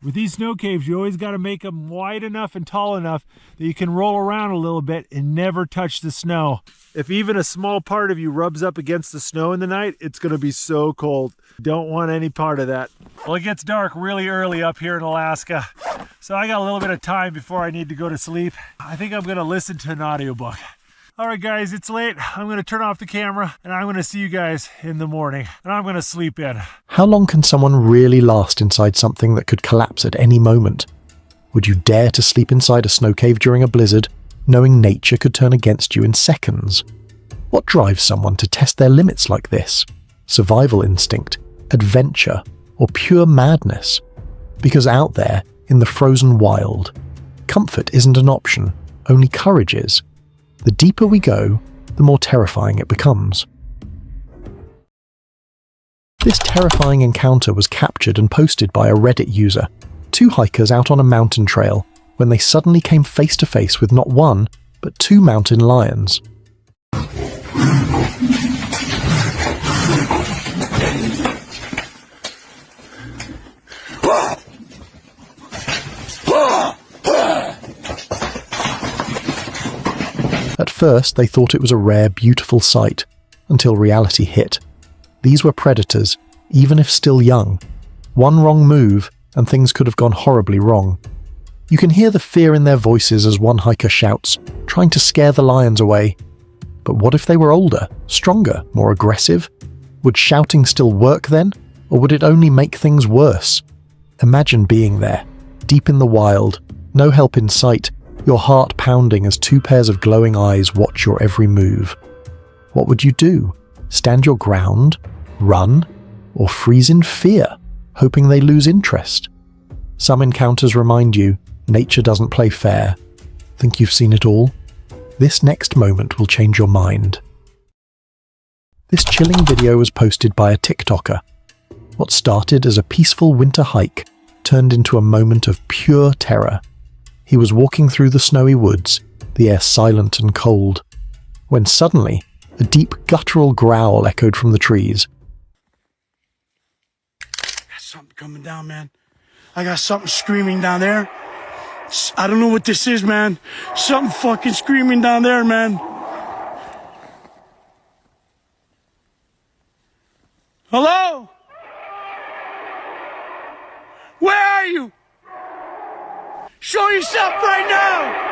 With these snow caves, you always got to make them wide enough and tall enough that you can roll around a little bit and never touch the snow. If even a small part of you rubs up against the snow in the night, it's going to be so cold. Don't want any part of that. Well, it gets dark really early up here in Alaska, so I got a little bit of time before I need to go to sleep. I think I'm going to listen to an audiobook. All right, guys, it's late. I'm going to turn off the camera, and I'm going to see you guys in the morning, and I'm going to sleep in. How long can someone really last inside something that could collapse at any moment? Would you dare to sleep inside a snow cave during a blizzard, knowing nature could turn against you in seconds? What drives someone to test their limits like this? Survival instinct, adventure, or pure madness? Because out there, in the frozen wild, comfort isn't an option, only courage is. The deeper we go, the more terrifying it becomes. This terrifying encounter was captured and posted by a Reddit user, 2 hikers out on a mountain trail, when they suddenly came face to face with not 1, but 2 mountain lions. At first, they thought it was a rare, beautiful sight, until reality hit. These were predators, even if still young. One wrong move, and things could have gone horribly wrong. You can hear the fear in their voices as one hiker shouts, trying to scare the lions away. But what if they were older, stronger, more aggressive? Would shouting still work then, or would it only make things worse? Imagine being there, deep in the wild, no help in sight, your heart pounding as 2 pairs of glowing eyes watch your every move. What would you do? Stand your ground? Run? Or freeze in fear, hoping they lose interest? Some encounters remind you, nature doesn't play fair. Think you've seen it all? This next moment will change your mind. This chilling video was posted by a TikToker. What started as a peaceful winter hike turned into a moment of pure terror. He was walking through the snowy woods, the air silent and cold, when suddenly a deep guttural growl echoed from the trees. Got something coming down, man. I got something screaming down there. I don't know what this is, man. Something fucking screaming down there, man. Hello? Where are you? Show yourself right now!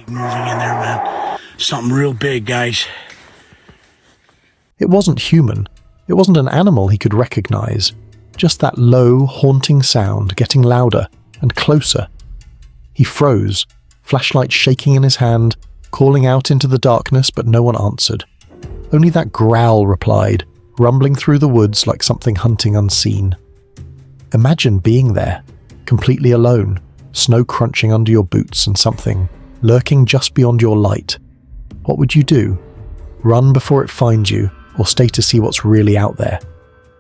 moving in there, man. Something real big, guys. It wasn't human. It wasn't an animal he could recognize. Just that low, haunting sound getting louder and closer. He froze, flashlight shaking in his hand, calling out into the darkness, but no one answered. Only that growl replied, rumbling through the woods like something hunting unseen. Imagine being there, completely alone, snow crunching under your boots and something lurking just beyond your light. What would you do? Run before it finds you, or stay to see what's really out there?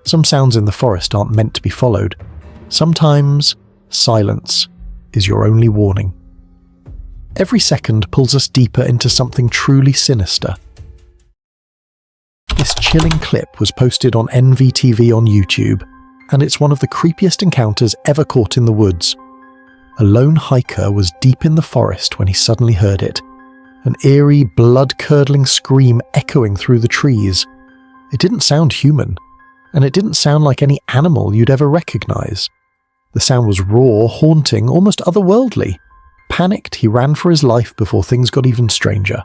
Some sounds in the forest aren't meant to be followed. Sometimes silence is your only warning. Every second pulls us deeper into something truly sinister. This chilling clip was posted on NVTV on YouTube, and it's one of the creepiest encounters ever caught in the woods. A lone hiker was deep in the forest when he suddenly heard it. An eerie, blood-curdling scream echoing through the trees. It didn't sound human, and it didn't sound like any animal you'd ever recognize. The sound was raw, haunting, almost otherworldly. Panicked, he ran for his life before things got even stranger.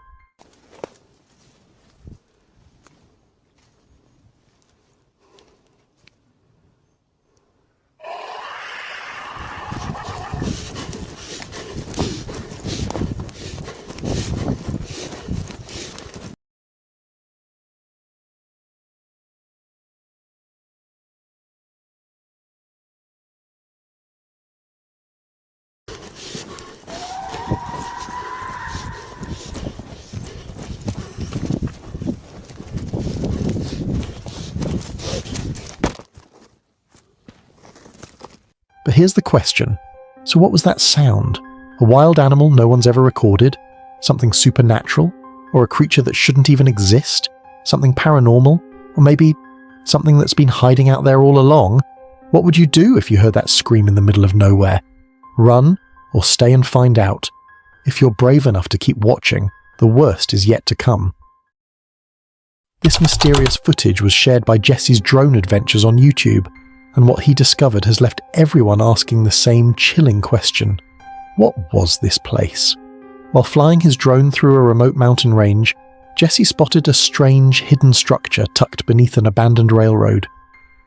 But here's the question. So what was that sound? A wild animal no one's ever recorded? Something supernatural? Or a creature that shouldn't even exist? Something paranormal? Or maybe something that's been hiding out there all along? What would you do if you heard that scream in the middle of nowhere? Run, or stay and find out? If you're brave enough to keep watching, the worst is yet to come. This mysterious footage was shared by Jesse's drone adventures on YouTube, and what he discovered has left everyone asking the same chilling question. What was this place? While flying his drone through a remote mountain range, Jesse spotted a strange, hidden structure tucked beneath an abandoned railroad.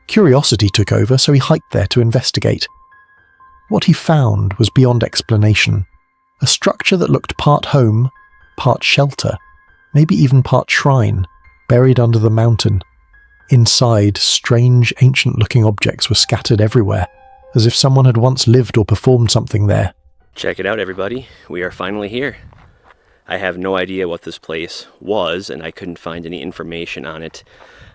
Curiosity took over, so he hiked there to investigate. What he found was beyond explanation. A structure that looked part home, part shelter, maybe even part shrine, buried under the mountain. Inside, strange, ancient-looking objects were scattered everywhere, as if someone had once lived or performed something there. Check it out, everybody. We are finally here. I have no idea what this place was, and I couldn't find any information on it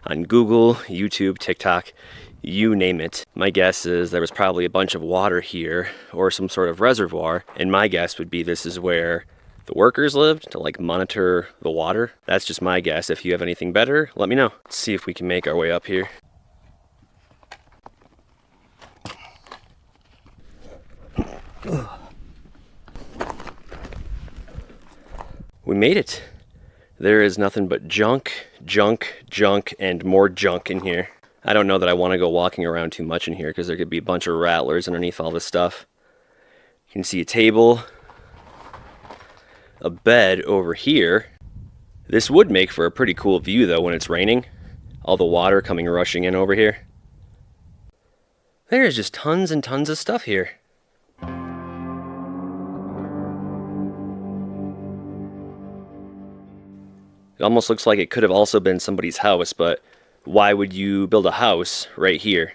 on Google, YouTube, TikTok, you name it. My guess is there was probably a bunch of water here, or some sort of reservoir, and my guess would be this is where the workers lived to monitor the water. That's just my guess. If you have anything better, let me know. Let's see if we can make our way up here. We made it. There is nothing but junk, junk, junk, and more junk in here. I don't know that I want to go walking around too much in here because there could be a bunch of rattlers underneath all this stuff. You can see a table, a bed over here. This would make for a pretty cool view though when it's raining. All the water coming rushing in over here. There's just tons and tons of stuff here. It almost looks like it could have also been somebody's house, but why would you build a house right here?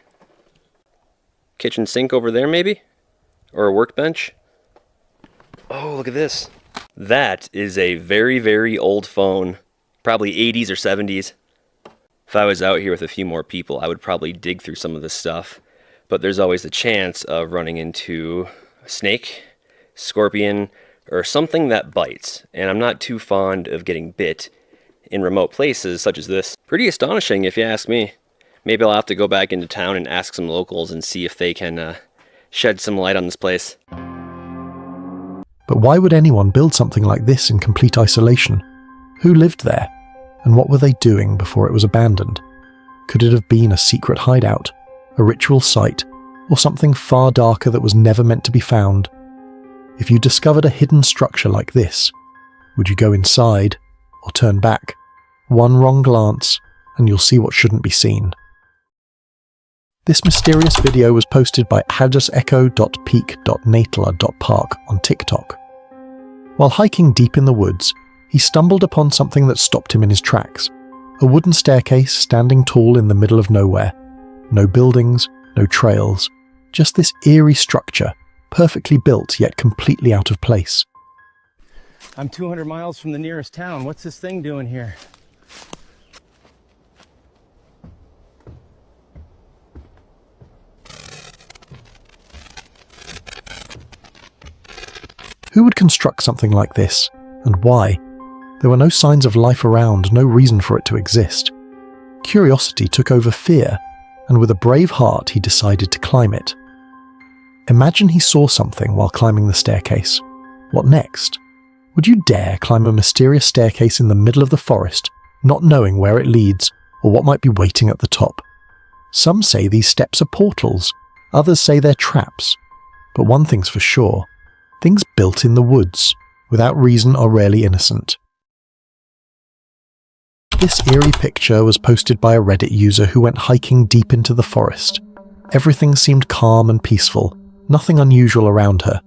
Kitchen sink over there maybe? Or a workbench? Oh, look at this. That is a very, very old phone. Probably 80s or 70s. If I was out here with a few more people, I would probably dig through some of this stuff. But there's always the chance of running into a snake, scorpion, or something that bites. And I'm not too fond of getting bit in remote places such as this. Pretty astonishing if you ask me. Maybe I'll have to go back into town and ask some locals and see if they can shed some light on this place. But why would anyone build something like this in complete isolation? Who lived there? And what were they doing before it was abandoned? Could it have been a secret hideout, a ritual site, or something far darker that was never meant to be found? If you discovered a hidden structure like this, Would you go inside or turn back? One wrong glance and you'll see what shouldn't be seen. This mysterious video was posted by hajasecho.peak.natala.park on TikTok. While hiking deep in the woods, he stumbled upon something that stopped him in his tracks. A wooden staircase standing tall in the middle of nowhere. No buildings, no trails, just this eerie structure, perfectly built yet completely out of place. I'm 200 miles from the nearest town. What's this thing doing here? Who would construct something like this, and why? There were no signs of life around, no reason for it to exist. Curiosity took over fear, and with a brave heart he decided to climb it. Imagine he saw something while climbing the staircase. What next? Would you dare climb a mysterious staircase in the middle of the forest, not knowing where it leads or what might be waiting at the top? Some say these steps are portals, others say they're traps. But one thing's for sure. Things built in the woods, without reason, are rarely innocent. This eerie picture was posted by a Reddit user who went hiking deep into the forest. Everything seemed calm and peaceful, nothing unusual around her.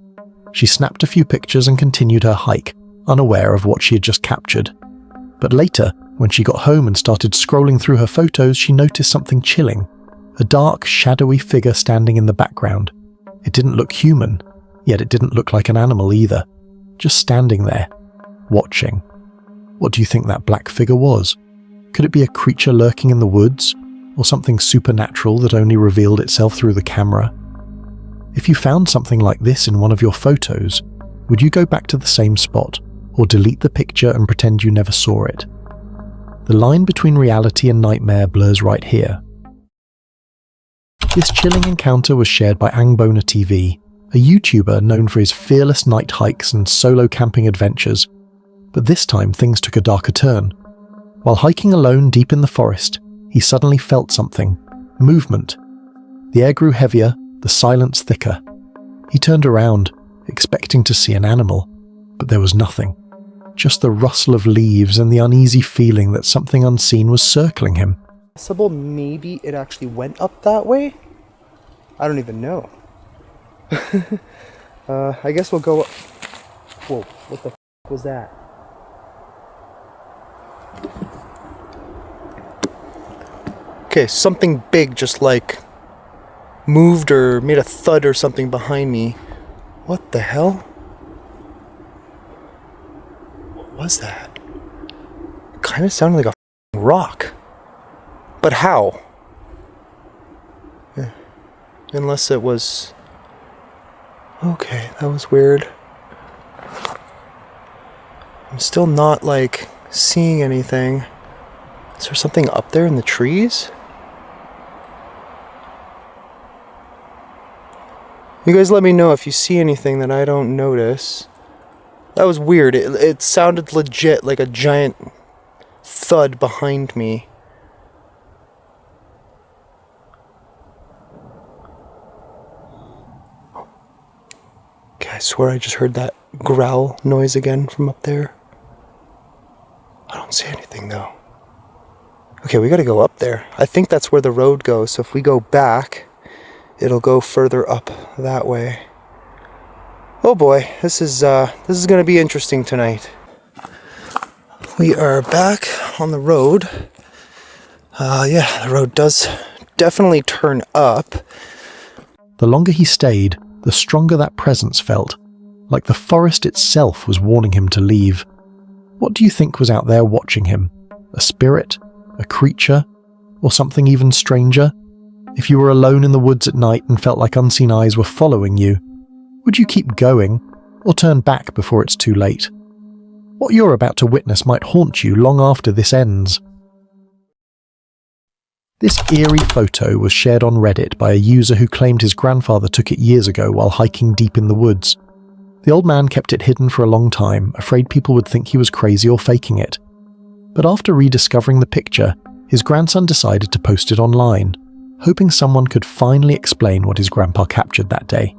She snapped a few pictures and continued her hike, unaware of what she had just captured. But later, when she got home and started scrolling through her photos, she noticed something chilling. A dark, shadowy figure standing in the background. It didn't look human. Yet it didn't look like an animal either, just standing there, watching. What do you think that black figure was? Could it be a creature lurking in the woods, or something supernatural that only revealed itself through the camera? If you found something like this in one of your photos, would you go back to the same spot, or delete the picture and pretend you never saw it? The line between reality and nightmare blurs right here. This chilling encounter was shared by Angbona TV, a YouTuber known for his fearless night hikes and solo camping adventures. But this time things took a darker turn. While hiking alone deep in the forest, he suddenly felt something. Movement. The air grew heavier, the silence thicker. He turned around, expecting to see an animal, but there was nothing. Just the rustle of leaves and the uneasy feeling that something unseen was circling him. Possible maybe it actually went up that way? I don't even know. I guess we'll go. Whoa, what the f was that? Okay, something big just like moved or made a thud or something behind me. What the hell? What was that? Kind of sounded like a rock. But how? Unless it was. Okay, that was weird. I'm still not, like, seeing anything. Is there something up there in the trees? You guys let me know if you see anything that I don't notice. That was weird. It sounded legit like a giant thud behind me. I swear I just heard that growl noise again from up there. I don't see anything though. Okay, we gotta go up there. I think that's where the road goes, so if we go back, it'll go further up that way. Oh boy, this is gonna be interesting tonight. We are back on the road. Yeah, the road does definitely turn up. The longer he stayed, the stronger that presence felt, like the forest itself was warning him to leave. What do you think was out there watching him? A spirit? A creature? Or something even stranger? If you were alone in the woods at night and felt like unseen eyes were following you, would you keep going, or turn back before it's too late? What you're about to witness might haunt you long after this ends. This eerie photo was shared on Reddit by a user who claimed his grandfather took it years ago while hiking deep in the woods. The old man kept it hidden for a long time, afraid people would think he was crazy or faking it. But after rediscovering the picture, his grandson decided to post it online, hoping someone could finally explain what his grandpa captured that day.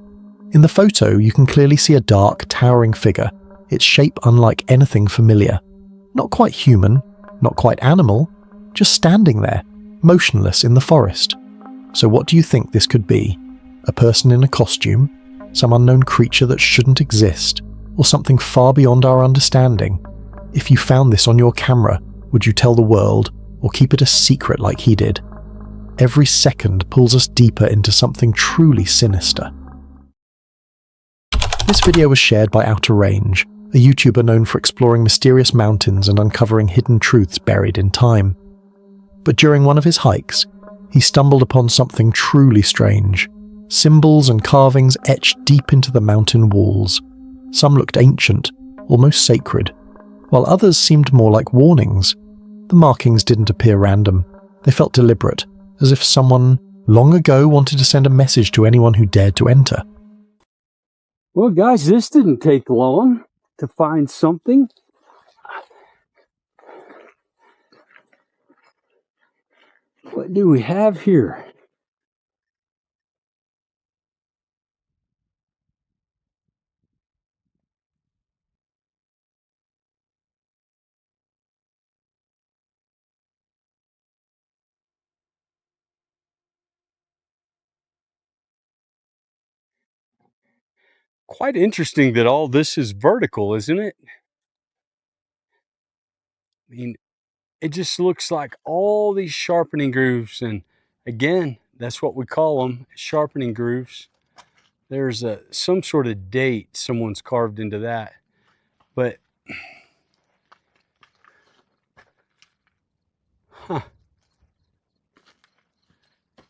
In the photo, you can clearly see a dark, towering figure. its shape unlike anything familiar. Not quite human, not quite animal, just standing there, motionless in the forest. So what do you think this could be? A person in a costume? Some unknown creature that shouldn't exist? Or something far beyond our understanding? If you found this on your camera, would you tell the world, or keep it a secret like he did? Every second pulls us deeper into something truly sinister. This video was shared by Outer Range, a YouTuber known for exploring mysterious mountains and uncovering hidden truths buried in time. But during one of his hikes, he stumbled upon something truly strange. Symbols and carvings etched deep into the mountain walls. Some looked ancient, almost sacred, while others seemed more like warnings. The markings didn't appear random. They felt deliberate, as if someone long ago wanted to send a message to anyone who dared to enter. Well, guys, this didn't take long to find something. What do we have here? Quite interesting that all this is vertical, isn't it? I mean, it just looks like all these sharpening grooves, and again, that's what we call them, sharpening grooves. There's some sort of date someone's carved into that, but huh?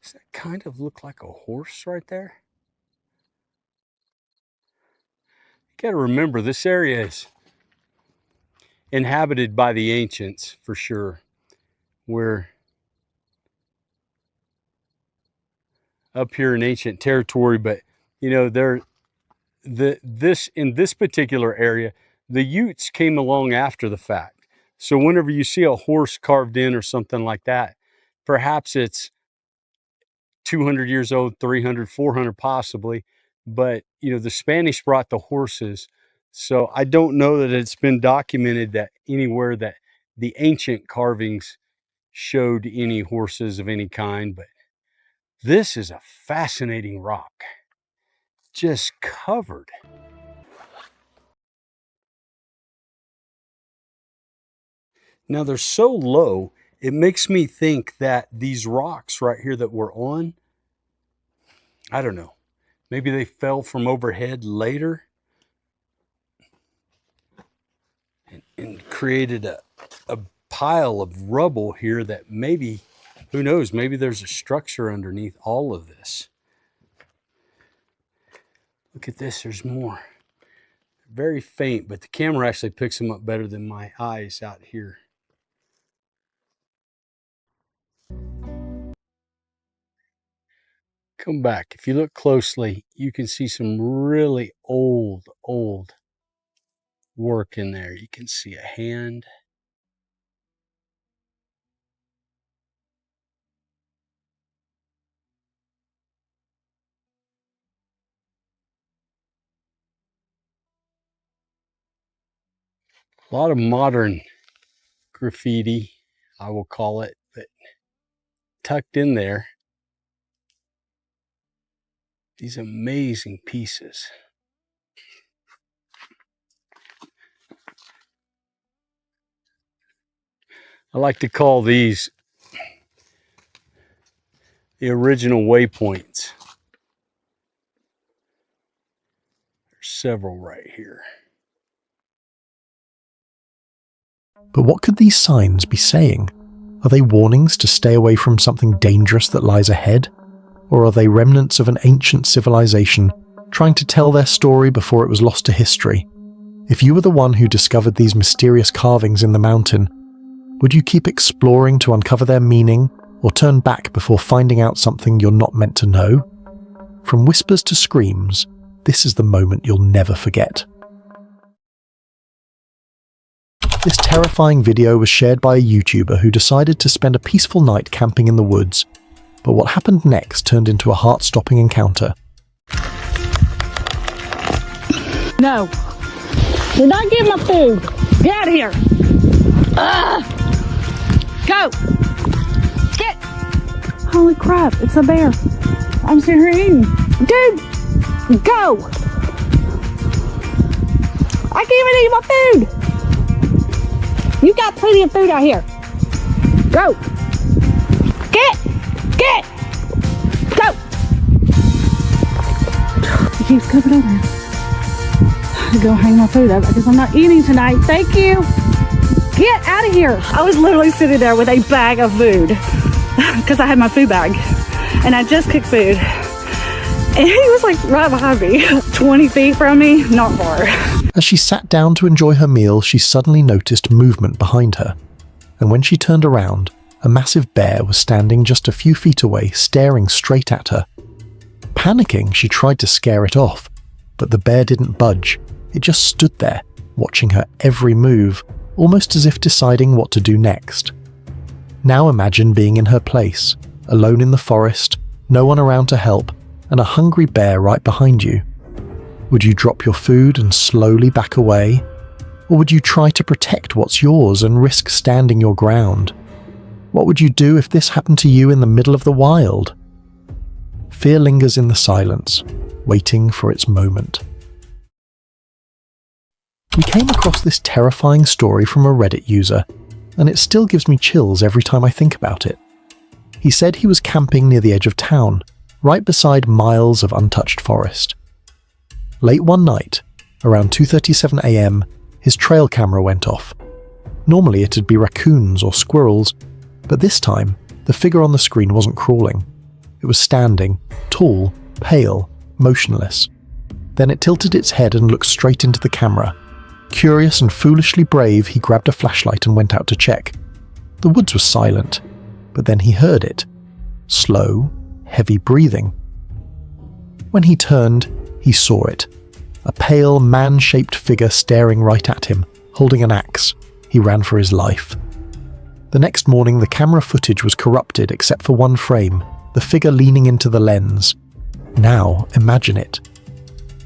Does that kind of look like a horse right there? You got to remember, this area is inhabited by the ancients for sure. We're up here in ancient territory, but you know, in this particular area, the Utes came along after the fact. So whenever you see a horse carved in or something like that, perhaps it's 200 years old, 300, 400 possibly, but you know, the Spanish brought the horses. So I don't know that it's been documented that anywhere that the ancient carvings showed any horses of any kind, but this is a fascinating rock, just covered. Now they're so low, it makes me think that these rocks right here that we're on, I don't know, maybe they fell from overhead later and created a pile of rubble here that maybe, who knows, maybe there's a structure underneath all of this. Look at this, there's more. Very faint, but the camera actually picks them up better than my eyes out here. Come back. If you look closely, you can see some really old work in there. You can see a hand. A lot of modern graffiti, I will call it, but tucked in there, these amazing pieces. I like to call these the original waypoints. There's several right here. But what could these signs be saying? Are they warnings to stay away from something dangerous that lies ahead? Or are they remnants of an ancient civilization trying to tell their story before it was lost to history? If you were the one who discovered these mysterious carvings in the mountain, would you keep exploring to uncover their meaning, or turn back before finding out something you're not meant to know? From whispers to screams, this is the moment you'll never forget. This terrifying video was shared by a YouTuber who decided to spend a peaceful night camping in the woods, but what happened next turned into a heart-stopping encounter. No. You're not getting my food. Get out of here. Go. Get. Holy crap, it's a bear. I'm sitting here eating. Dude, go. I can't even eat my food. You got plenty of food out here. Go. Get. Go. He keeps coming over here. Go hang my food up because I'm not eating tonight. Thank you. Get out of here. I was literally sitting there with a bag of food because I had my food bag and I just cooked food. And he was like right behind me, 20 feet from me, not far. As she sat down to enjoy her meal, she suddenly noticed movement behind her. And when she turned around, a massive bear was standing just a few feet away, staring straight at her. Panicking, she tried to scare it off, but the bear didn't budge. It just stood there, watching her every move, almost as if deciding what to do next. Now imagine being in her place, alone in the forest, no one around to help, and a hungry bear right behind you. Would you drop your food and slowly back away? Or would you try to protect what's yours and risk standing your ground? What would you do if this happened to you in the middle of the wild? Fear lingers in the silence, waiting for its moment. We came across this terrifying story from a Reddit user, and it still gives me chills every time I think about it. He said he was camping near the edge of town, right beside miles of untouched forest. Late one night, around 2:37 AM, his trail camera went off. Normally it'd be raccoons or squirrels, but this time, the figure on the screen wasn't crawling. It was standing, tall, pale, motionless. Then it tilted its head and looked straight into the camera. Curious and foolishly brave, he grabbed a flashlight and went out to check. The woods was silent, but then he heard it. Slow, heavy breathing. When he turned, he saw it. A pale, man-shaped figure staring right at him, holding an axe. He ran for his life. The next morning, the camera footage was corrupted except for one frame, the figure leaning into the lens. Now, imagine it.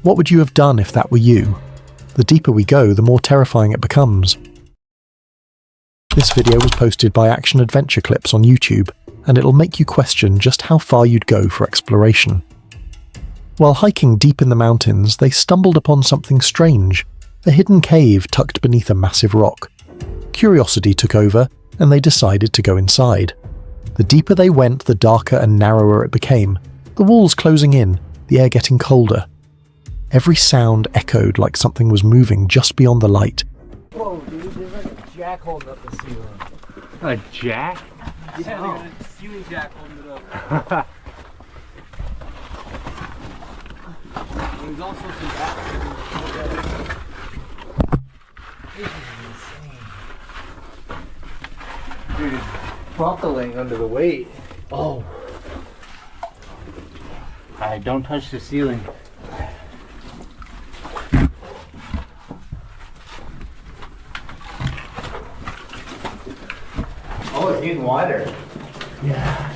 What would you have done if that were you? The deeper we go, the more terrifying it becomes. This video was posted by Action Adventure Clips on YouTube, and it'll make you question just how far you'd go for exploration. While hiking deep in the mountains, they stumbled upon something strange, a hidden cave tucked beneath a massive rock. Curiosity took over, and they decided to go inside. The deeper they went, the darker and narrower it became, the walls closing in, the air getting colder. Every sound echoed like something was moving just beyond the light. Whoa, dude, there's like a jack holding up the ceiling. A jack? Yeah, they got a ceiling jack holding it up. There's also some bats. This is insane. Dude, it's buckling under the weight. Oh. Alright, don't touch the ceiling. Oh, it's getting wider. Yeah.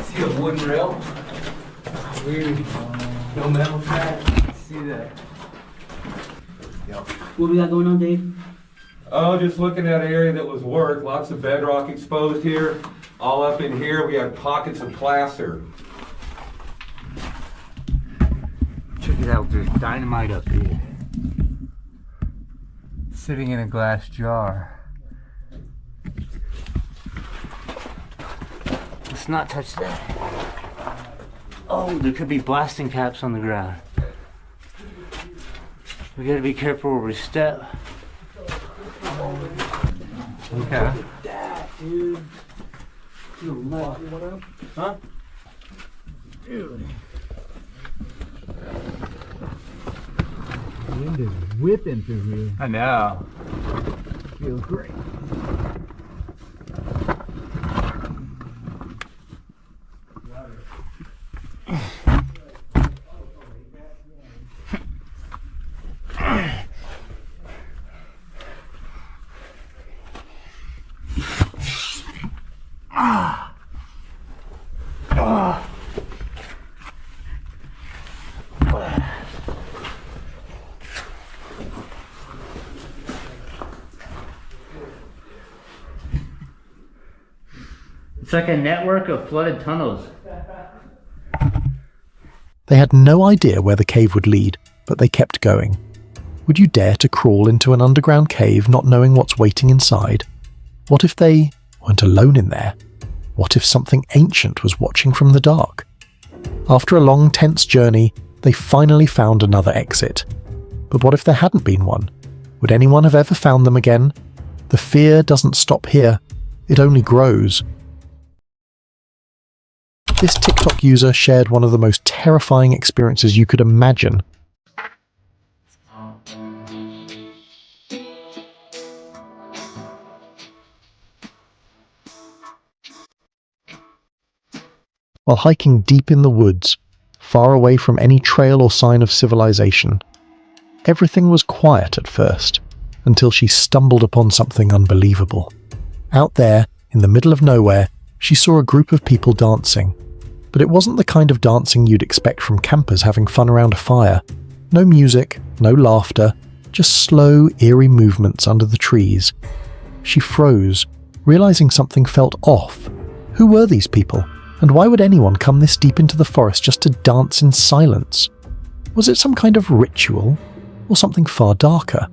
See a wooden rail? Weird. No metal track. See that? Yep. What we got going on, Dave? Oh, just looking at an area that was work. Lots of bedrock exposed here. All up in here, we had pockets of placer. Check it out, there's dynamite up here. Sitting in a glass jar. Let's not touch that. Oh, there could be blasting caps on the ground. We gotta be careful where we step. Okay. That, dude. Huh? Dude. The wind is whipping through here. I know. Feels great. It's like a network of flooded tunnels. They had no idea where the cave would lead, but they kept going. Would you dare to crawl into an underground cave not knowing what's waiting inside? What if they weren't alone in there? What if something ancient was watching from the dark? After a long, tense journey, they finally found another exit. But what if there hadn't been one? Would anyone have ever found them again? The fear doesn't stop here, it only grows. This TikTok user shared one of the most terrifying experiences you could imagine. While hiking deep in the woods, far away from any trail or sign of civilization, everything was quiet at first, until she stumbled upon something unbelievable. Out there, in the middle of nowhere, she saw a group of people dancing. But it wasn't the kind of dancing you'd expect from campers having fun around a fire. No music, no laughter, just slow, eerie movements under the trees. She froze, realizing something felt off. Who were these people? And why would anyone come this deep into the forest just to dance in silence? Was it some kind of ritual? Or something far darker?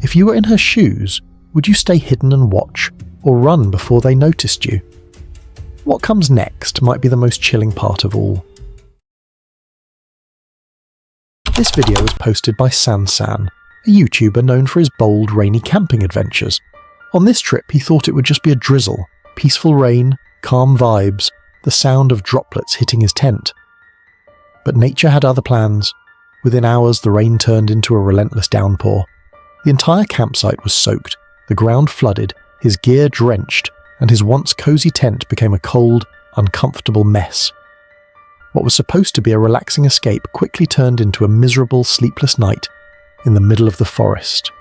If you were in her shoes, would you stay hidden and watch, or run before they noticed you? What comes next might be the most chilling part of all. This video was posted by San, a YouTuber known for his bold, rainy camping adventures. On this trip, he thought it would just be a drizzle, peaceful rain, calm vibes, the sound of droplets hitting his tent. But nature had other plans. Within hours, the rain turned into a relentless downpour. The entire campsite was soaked, the ground flooded, his gear drenched, and his once cozy tent became a cold, uncomfortable mess. What was supposed to be a relaxing escape quickly turned into a miserable, sleepless night in the middle of the forest.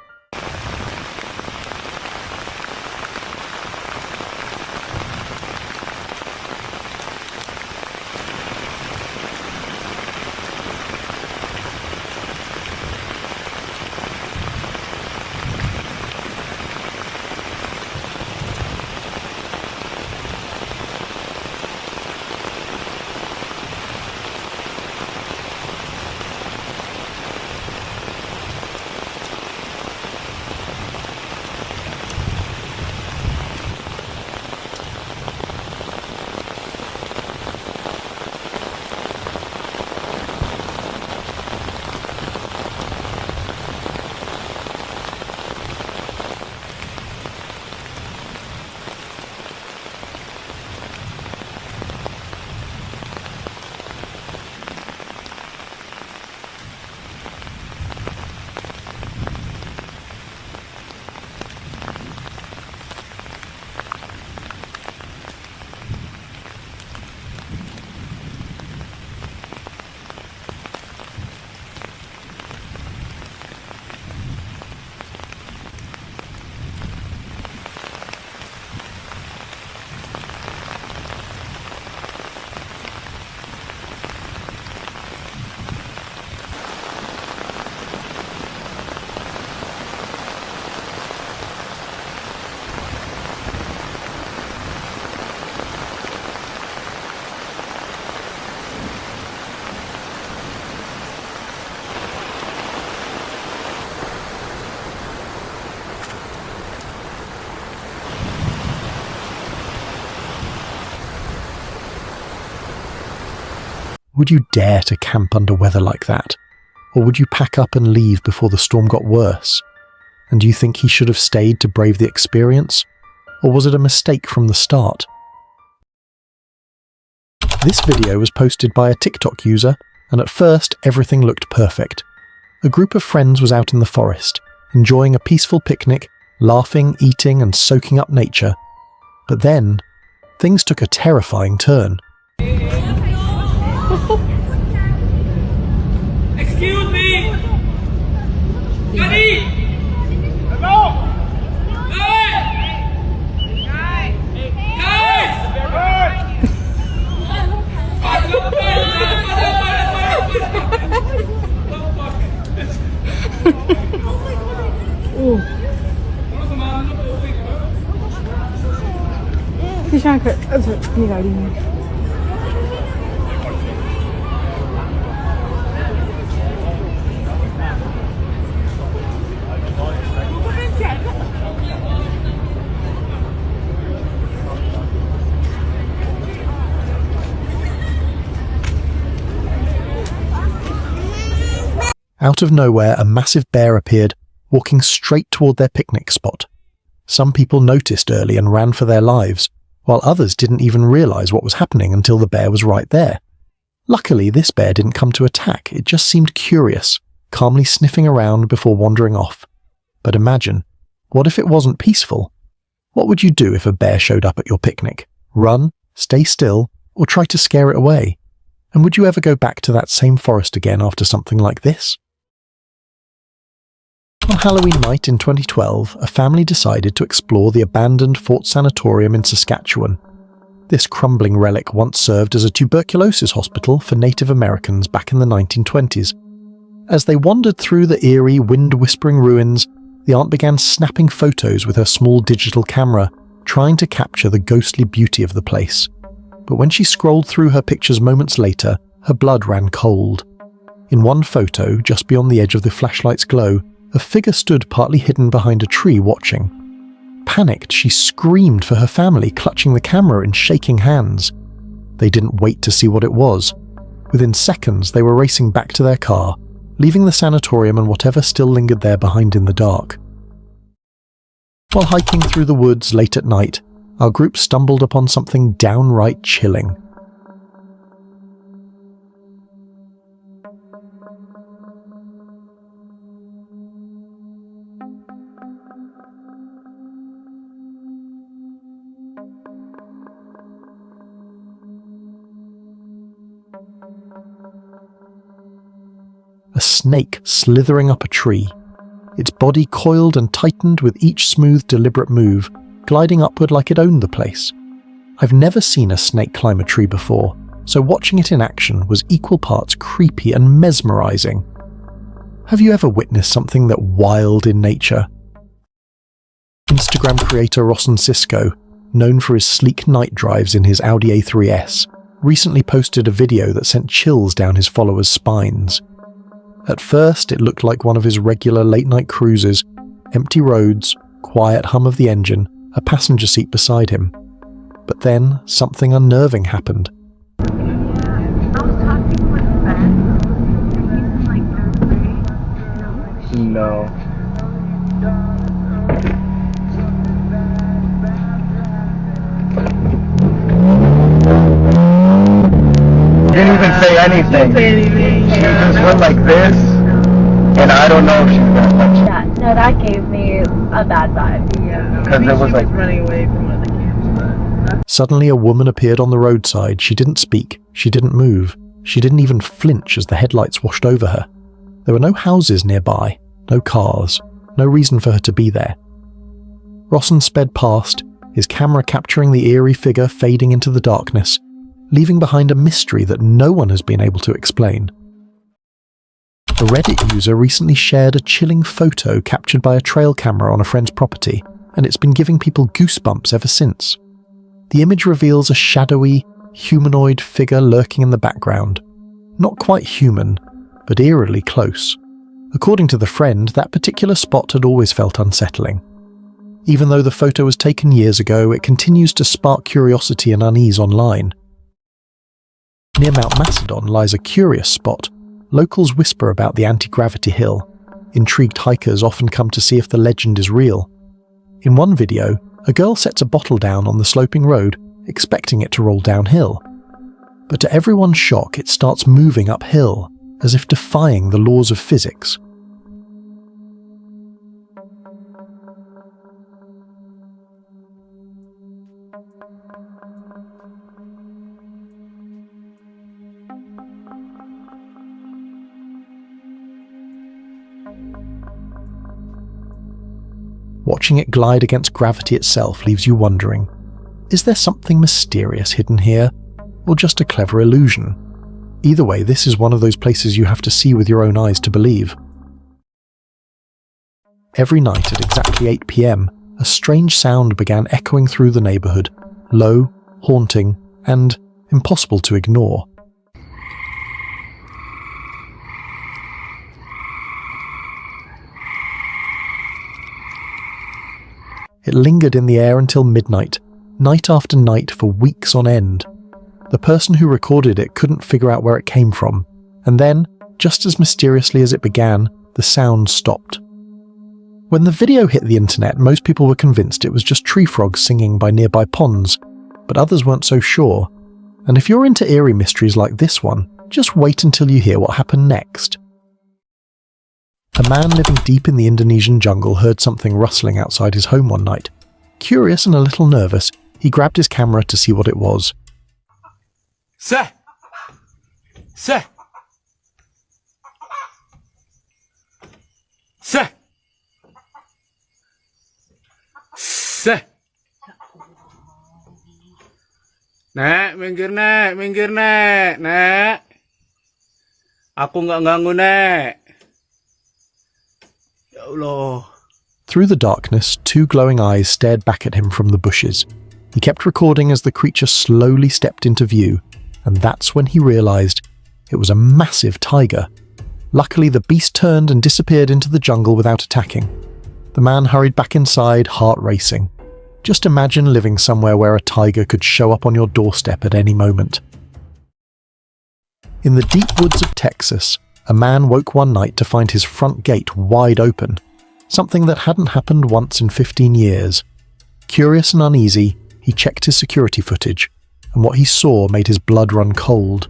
Would you dare to camp under weather like that? Or would you pack up and leave before the storm got worse? And do you think he should have stayed to brave the experience? Or was it a mistake from the start? This video was posted by a TikTok user, and at first everything looked perfect. A group of friends was out in the forest, enjoying a peaceful picnic, laughing, eating and soaking up nature. But then, things took a terrifying turn. Excuse me! Buddy! Hello! Hey! Guys! Out of nowhere, a massive bear appeared, walking straight toward their picnic spot. Some people noticed early and ran for their lives, while others didn't even realize what was happening until the bear was right there. Luckily, this bear didn't come to attack, it just seemed curious, calmly sniffing around before wandering off. But imagine, what if it wasn't peaceful? What would you do if a bear showed up at your picnic? Run, stay still, or try to scare it away? And would you ever go back to that same forest again after something like this? On Halloween night in 2012, a family decided to explore the abandoned Fort Sanatorium in Saskatchewan. This crumbling relic once served as a tuberculosis hospital for Native Americans back in the 1920s. As they wandered through the eerie, wind-whispering ruins, the aunt began snapping photos with her small digital camera, trying to capture the ghostly beauty of the place. But when she scrolled through her pictures moments later, her blood ran cold. In one photo, just beyond the edge of the flashlight's glow, a figure stood partly hidden behind a tree watching. Panicked, she screamed for her family, clutching the camera in shaking hands. They didn't wait to see what it was. Within seconds, they were racing back to their car, leaving the sanatorium and whatever still lingered there behind in the dark. While hiking through the woods late at night, our group stumbled upon something downright chilling. A snake slithering up a tree, its body coiled and tightened with each smooth, deliberate move, gliding upward like it owned the place. I've never seen a snake climb a tree before, so watching it in action was equal parts creepy and mesmerizing. Have you ever witnessed something that wild in nature? Instagram creator Rosson Cisco, known for his sleek night drives in his Audi A3S, recently posted a video that sent chills down his followers' spines. At first, it looked like one of his regular late-night cruises, empty roads, quiet hum of the engine, a passenger seat beside him. But then, something unnerving happened. No. Didn't even say anything. She just went like this, and I don't know if she's that much. Yeah, no, that gave me a bad vibe. Yeah, because it was like running away from other kids. Suddenly a woman appeared on the roadside. She didn't speak, she didn't move, she didn't even flinch as the headlights washed over her. There were no houses nearby, no cars, no reason for her to be there. Rosson sped past, his camera capturing the eerie figure fading into the darkness, leaving behind a mystery that no one has been able to explain. A Reddit user recently shared a chilling photo captured by a trail camera on a friend's property, and it's been giving people goosebumps ever since. The image reveals a shadowy, humanoid figure lurking in the background. Not quite human, but eerily close. According to the friend, that particular spot had always felt unsettling. Even though the photo was taken years ago, it continues to spark curiosity and unease online. Near Mount Macedon lies a curious spot. Locals whisper about the anti-gravity hill. Intrigued hikers often come to see if the legend is real. In one video, a girl sets a bottle down on the sloping road, expecting it to roll downhill. But to everyone's shock, it starts moving uphill, as if defying the laws of physics. Watching it glide against gravity itself leaves you wondering, is there something mysterious hidden here, or just a clever illusion? Either way, this is one of those places you have to see with your own eyes to believe. Every night at exactly 8 p.m, a strange sound began echoing through the neighborhood, low, haunting, and impossible to ignore. It lingered in the air until midnight, night after night for weeks on end. The person who recorded it couldn't figure out where it came from, and then, just as mysteriously as it began, the sound stopped. When the video hit the internet, most people were convinced it was just tree frogs singing by nearby ponds, but others weren't so sure. And if you're into eerie mysteries like this one, just wait until you hear what happened next. A man living deep in the Indonesian jungle heard something rustling outside his home one night. Curious and a little nervous, he grabbed his camera to see what it was. Seh! Seh! Seh! Seh! Nek, minggir nek, nek. Aku nggak ganggu nek. Ya Allah. Through the darkness, two glowing eyes stared back at him from the bushes. He kept recording as the creature slowly stepped into view, and that's when he realized it was a massive tiger. Luckily, the beast turned and disappeared into the jungle without attacking. The man hurried back inside, heart racing. Just imagine living somewhere where a tiger could show up on your doorstep at any moment. In the deep woods of Texas, a man woke one night to find his front gate wide open, something that hadn't happened once in 15 years. Curious and uneasy, he checked his security footage, and what he saw made his blood run cold.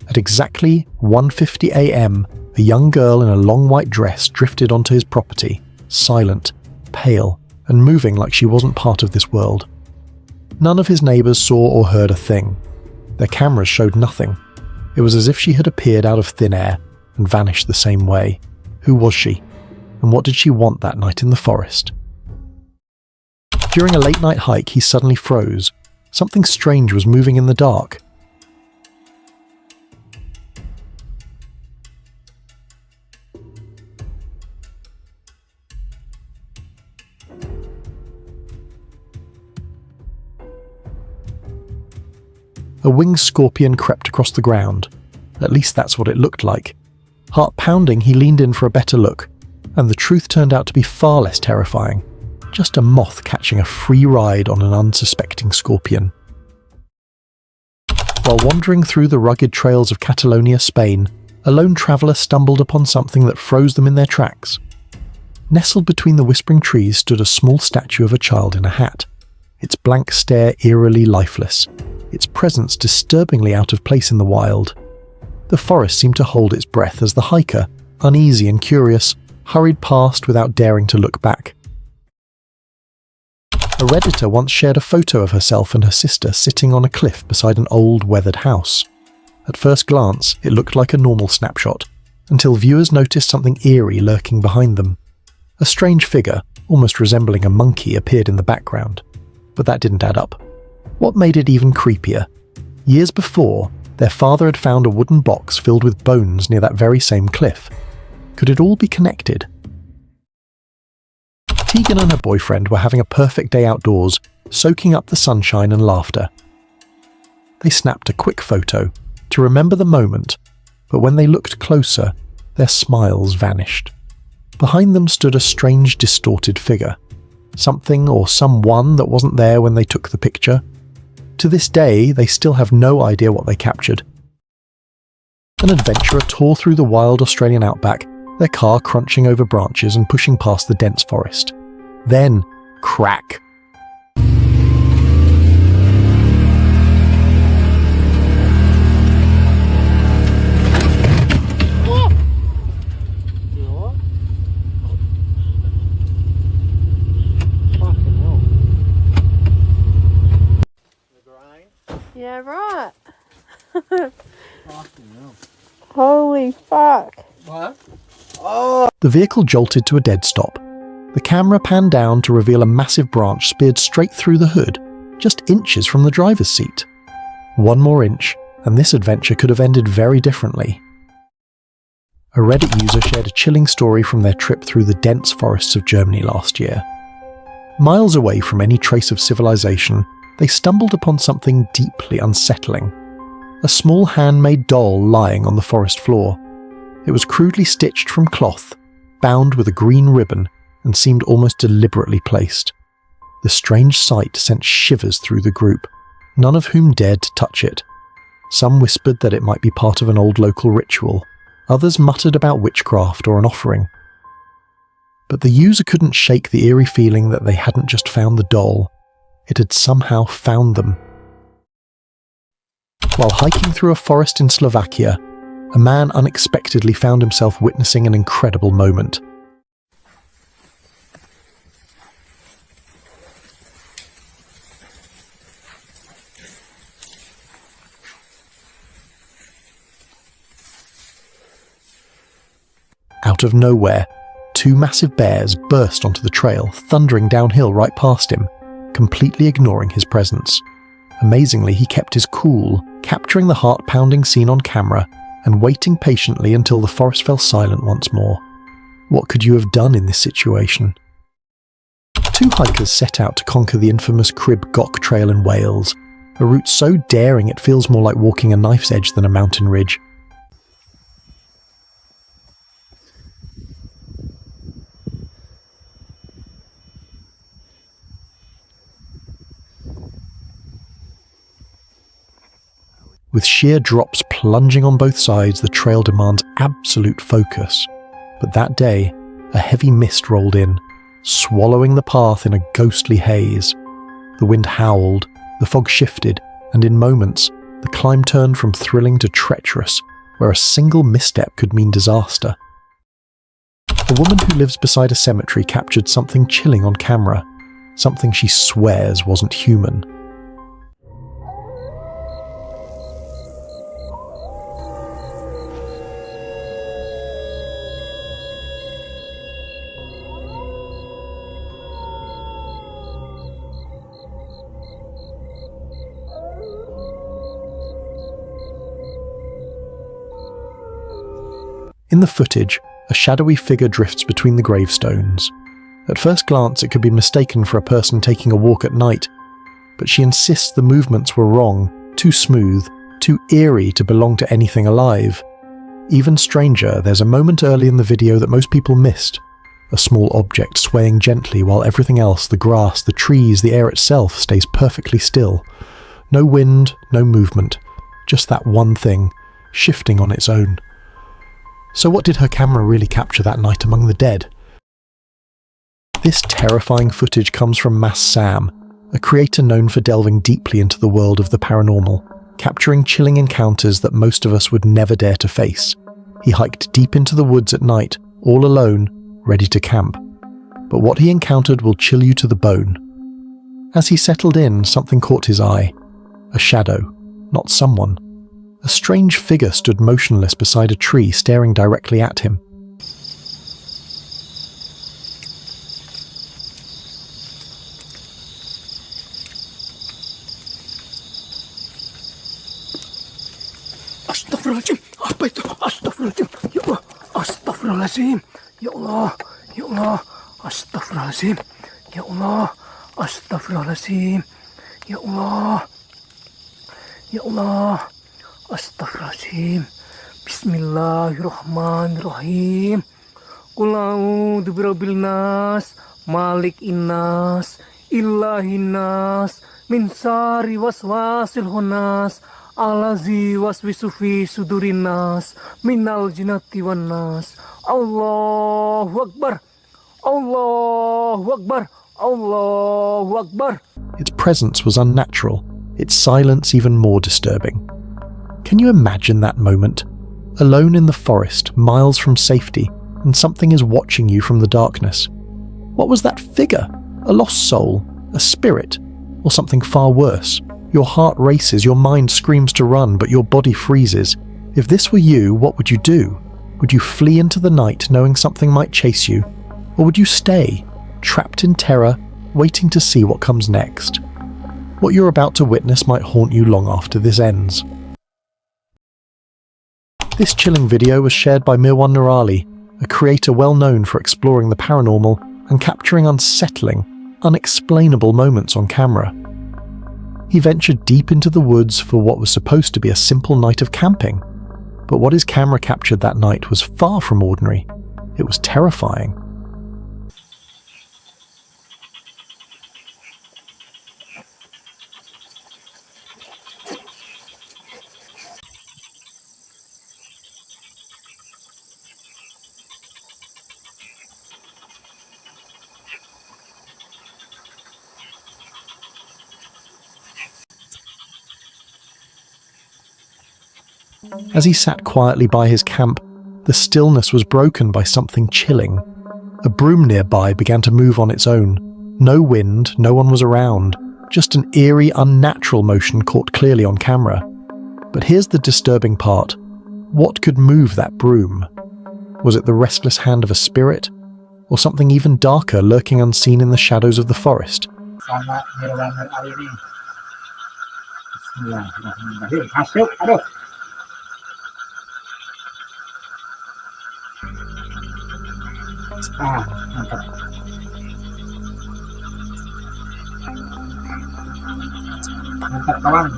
At exactly 1:50 a.m., a young girl in a long white dress drifted onto his property, silent, pale, and moving like she wasn't part of this world. None of his neighbours saw or heard a thing. Their cameras showed nothing. It was as if she had appeared out of thin air and vanished the same way. Who was she? And what did she want that night in the forest? During a late-night hike, he suddenly froze. Something strange was moving in the dark. A winged scorpion crept across the ground. At least that's what it looked like. Heart pounding, he leaned in for a better look, and the truth turned out to be far less terrifying. Just a moth catching a free ride on an unsuspecting scorpion. While wandering through the rugged trails of Catalonia, Spain, a lone traveller stumbled upon something that froze them in their tracks. Nestled between the whispering trees stood a small statue of a child in a hat, its blank stare eerily lifeless, its presence disturbingly out of place in the wild. The forest seemed to hold its breath as the hiker, uneasy and curious, hurried past without daring to look back. A Redditor once shared a photo of herself and her sister sitting on a cliff beside an old, weathered house. At first glance, it looked like a normal snapshot, until viewers noticed something eerie lurking behind them. A strange figure, almost resembling a monkey, appeared in the background. But that didn't add up. What made it even creepier? Years before, their father had found a wooden box filled with bones near that very same cliff. Could it all be connected? Tegan and her boyfriend were having a perfect day outdoors, soaking up the sunshine and laughter. They snapped a quick photo to remember the moment, but when they looked closer, their smiles vanished. Behind them stood a strange, distorted figure. Something or someone that wasn't there when they took the picture. To this day, they still have no idea what they captured. An adventurer tore through the wild Australian outback, their car crunching over branches and pushing past the dense forest. Then, crack. Yeah, right. Holy fuck. What? Oh. The vehicle jolted to a dead stop. The camera panned down to reveal a massive branch speared straight through the hood, just inches from the driver's seat. One more inch, and this adventure could have ended very differently. A Reddit user shared a chilling story from their trip through the dense forests of Germany last year. Miles away from any trace of civilization, they stumbled upon something deeply unsettling. A small handmade doll lying on the forest floor. It was crudely stitched from cloth, bound with a green ribbon, and seemed almost deliberately placed. The strange sight sent shivers through the group, none of whom dared to touch it. Some whispered that it might be part of an old local ritual, others muttered about witchcraft or an offering. But the user couldn't shake the eerie feeling that they hadn't just found the doll, it had somehow found them. While hiking through a forest in Slovakia, a man unexpectedly found himself witnessing an incredible moment. Out of nowhere, two massive bears burst onto the trail, thundering downhill right past him, completely ignoring his presence. Amazingly, he kept his cool, capturing the heart-pounding scene on camera and waiting patiently until the forest fell silent once more. What could you have done in this situation? Two hikers set out to conquer the infamous Crib Goch Trail in Wales, a route so daring it feels more like walking a knife's edge than a mountain ridge. With sheer drops plunging on both sides, the trail demands absolute focus. But that day, a heavy mist rolled in, swallowing the path in a ghostly haze. The wind howled, the fog shifted, and in moments, the climb turned from thrilling to treacherous, where a single misstep could mean disaster. A woman who lives beside a cemetery captured something chilling on camera, something she swears wasn't human. In the footage, a shadowy figure drifts between the gravestones. At first glance, it could be mistaken for a person taking a walk at night, but she insists the movements were wrong, too smooth, too eerie to belong to anything alive. Even stranger, there's a moment early in the video that most people missed. A small object swaying gently while everything else, the grass, the trees, the air itself, stays perfectly still. No wind, no movement, just that one thing, shifting on its own. So what did her camera really capture that night among the dead? This terrifying footage comes from Mas Sam, a creator known for delving deeply into the world of the paranormal, capturing chilling encounters that most of us would never dare to face. He hiked deep into the woods at night, all alone, ready to camp. But what he encountered will chill you to the bone. As he settled in, something caught his eye. A shadow, not someone. A strange figure stood motionless beside a tree, staring directly at him. Astaghfirullahaladzim, apa itu? Astaghfirullahaladzim, ya Allah, astaghfirullahaladzim, ya Allah, ya Allah, astaghfirullahaladzim, ya Allah, astaghfirullahaladzim, ya Allah, ya Allah. Astaghfirullahaladzim. Bismillahirrahmanirrahim. Qul a'udzu birabbil nas, malikin nas, ilahin nas, min syarri waswasil khannas, allazi waswisu fi sudurin nas, minal jinnati wan nas. Allahu akbar. Allahu akbar. Allahu akbar. Its presence was unnatural, its silence even more disturbing. Can you imagine that moment? Alone in the forest, miles from safety, and something is watching you from the darkness. What was that figure? A lost soul? A spirit? Or something far worse? Your heart races, your mind screams to run, but your body freezes. If this were you, what would you do? Would you flee into the night knowing something might chase you? Or would you stay, trapped in terror, waiting to see what comes next? What you're about to witness might haunt you long after this ends. This chilling video was shared by Mirwan Nurali, a creator well known for exploring the paranormal and capturing unsettling, unexplainable moments on camera. He ventured deep into the woods for what was supposed to be a simple night of camping. But what his camera captured that night was far from ordinary. It was terrifying. As he sat quietly by his camp, the stillness was broken by something chilling. A broom nearby began to move on its own. No wind, no one was around, just an eerie, unnatural motion caught clearly on camera. But here's the disturbing part. What could move that broom? Was it the restless hand of a spirit? Or something even darker lurking unseen in the shadows of the forest? Mantap. Mantap kawan.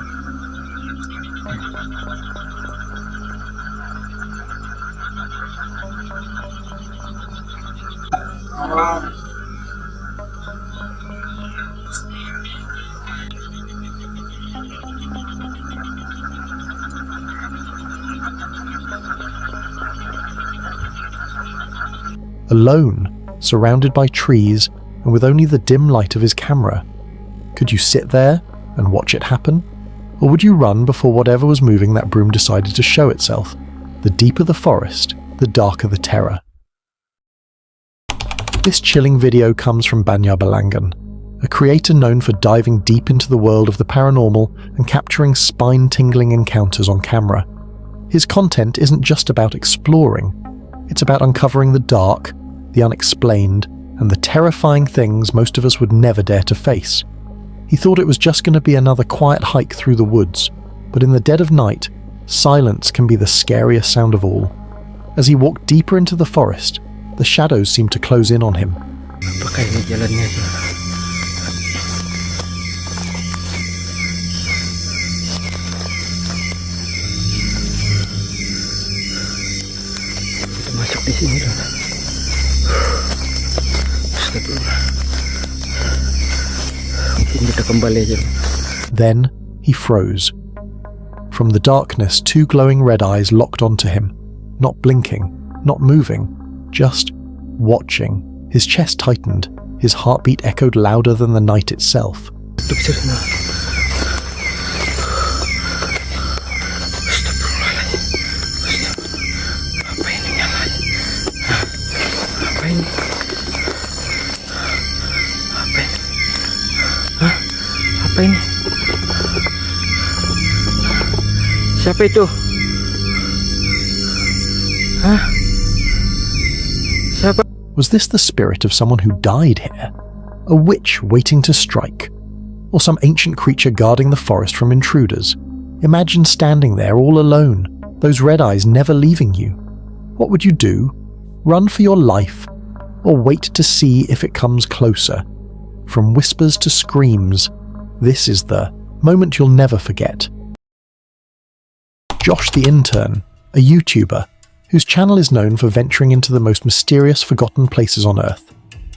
Alone, surrounded by trees, and with only the dim light of his camera. Could you sit there and watch it happen? Or would you run before whatever was moving that broom decided to show itself? The deeper the forest, the darker the terror. This chilling video comes from Banjarbalangan, a creator known for diving deep into the world of the paranormal and capturing spine-tingling encounters on camera. His content isn't just about exploring, it's about uncovering the dark, the unexplained, and the terrifying things most of us would never dare to face. He thought it was just going to be another quiet hike through the woods, but in the dead of night, silence can be the scariest sound of all. As he walked deeper into the forest, the shadows seemed to close in on him. Masuk di sini dong. Astagfirullah. Mungkin kita kembali aja. Then he froze. From the darkness, two glowing red eyes locked onto him, not blinking, not moving, just watching. His chest tightened, his heartbeat echoed louder than the night itself. Apa ini? Siapa itu? Hah? Siapa? Was this the spirit of someone who died here? A witch waiting to strike? Or some ancient creature guarding the forest from intruders? Imagine standing there all alone, those red eyes never leaving you. What would you do? Run for your life? Or wait to see if it comes closer? From whispers to screams, this is the moment you'll never forget. Josh the Intern, a YouTuber, whose channel is known for venturing into the most mysterious forgotten places on Earth,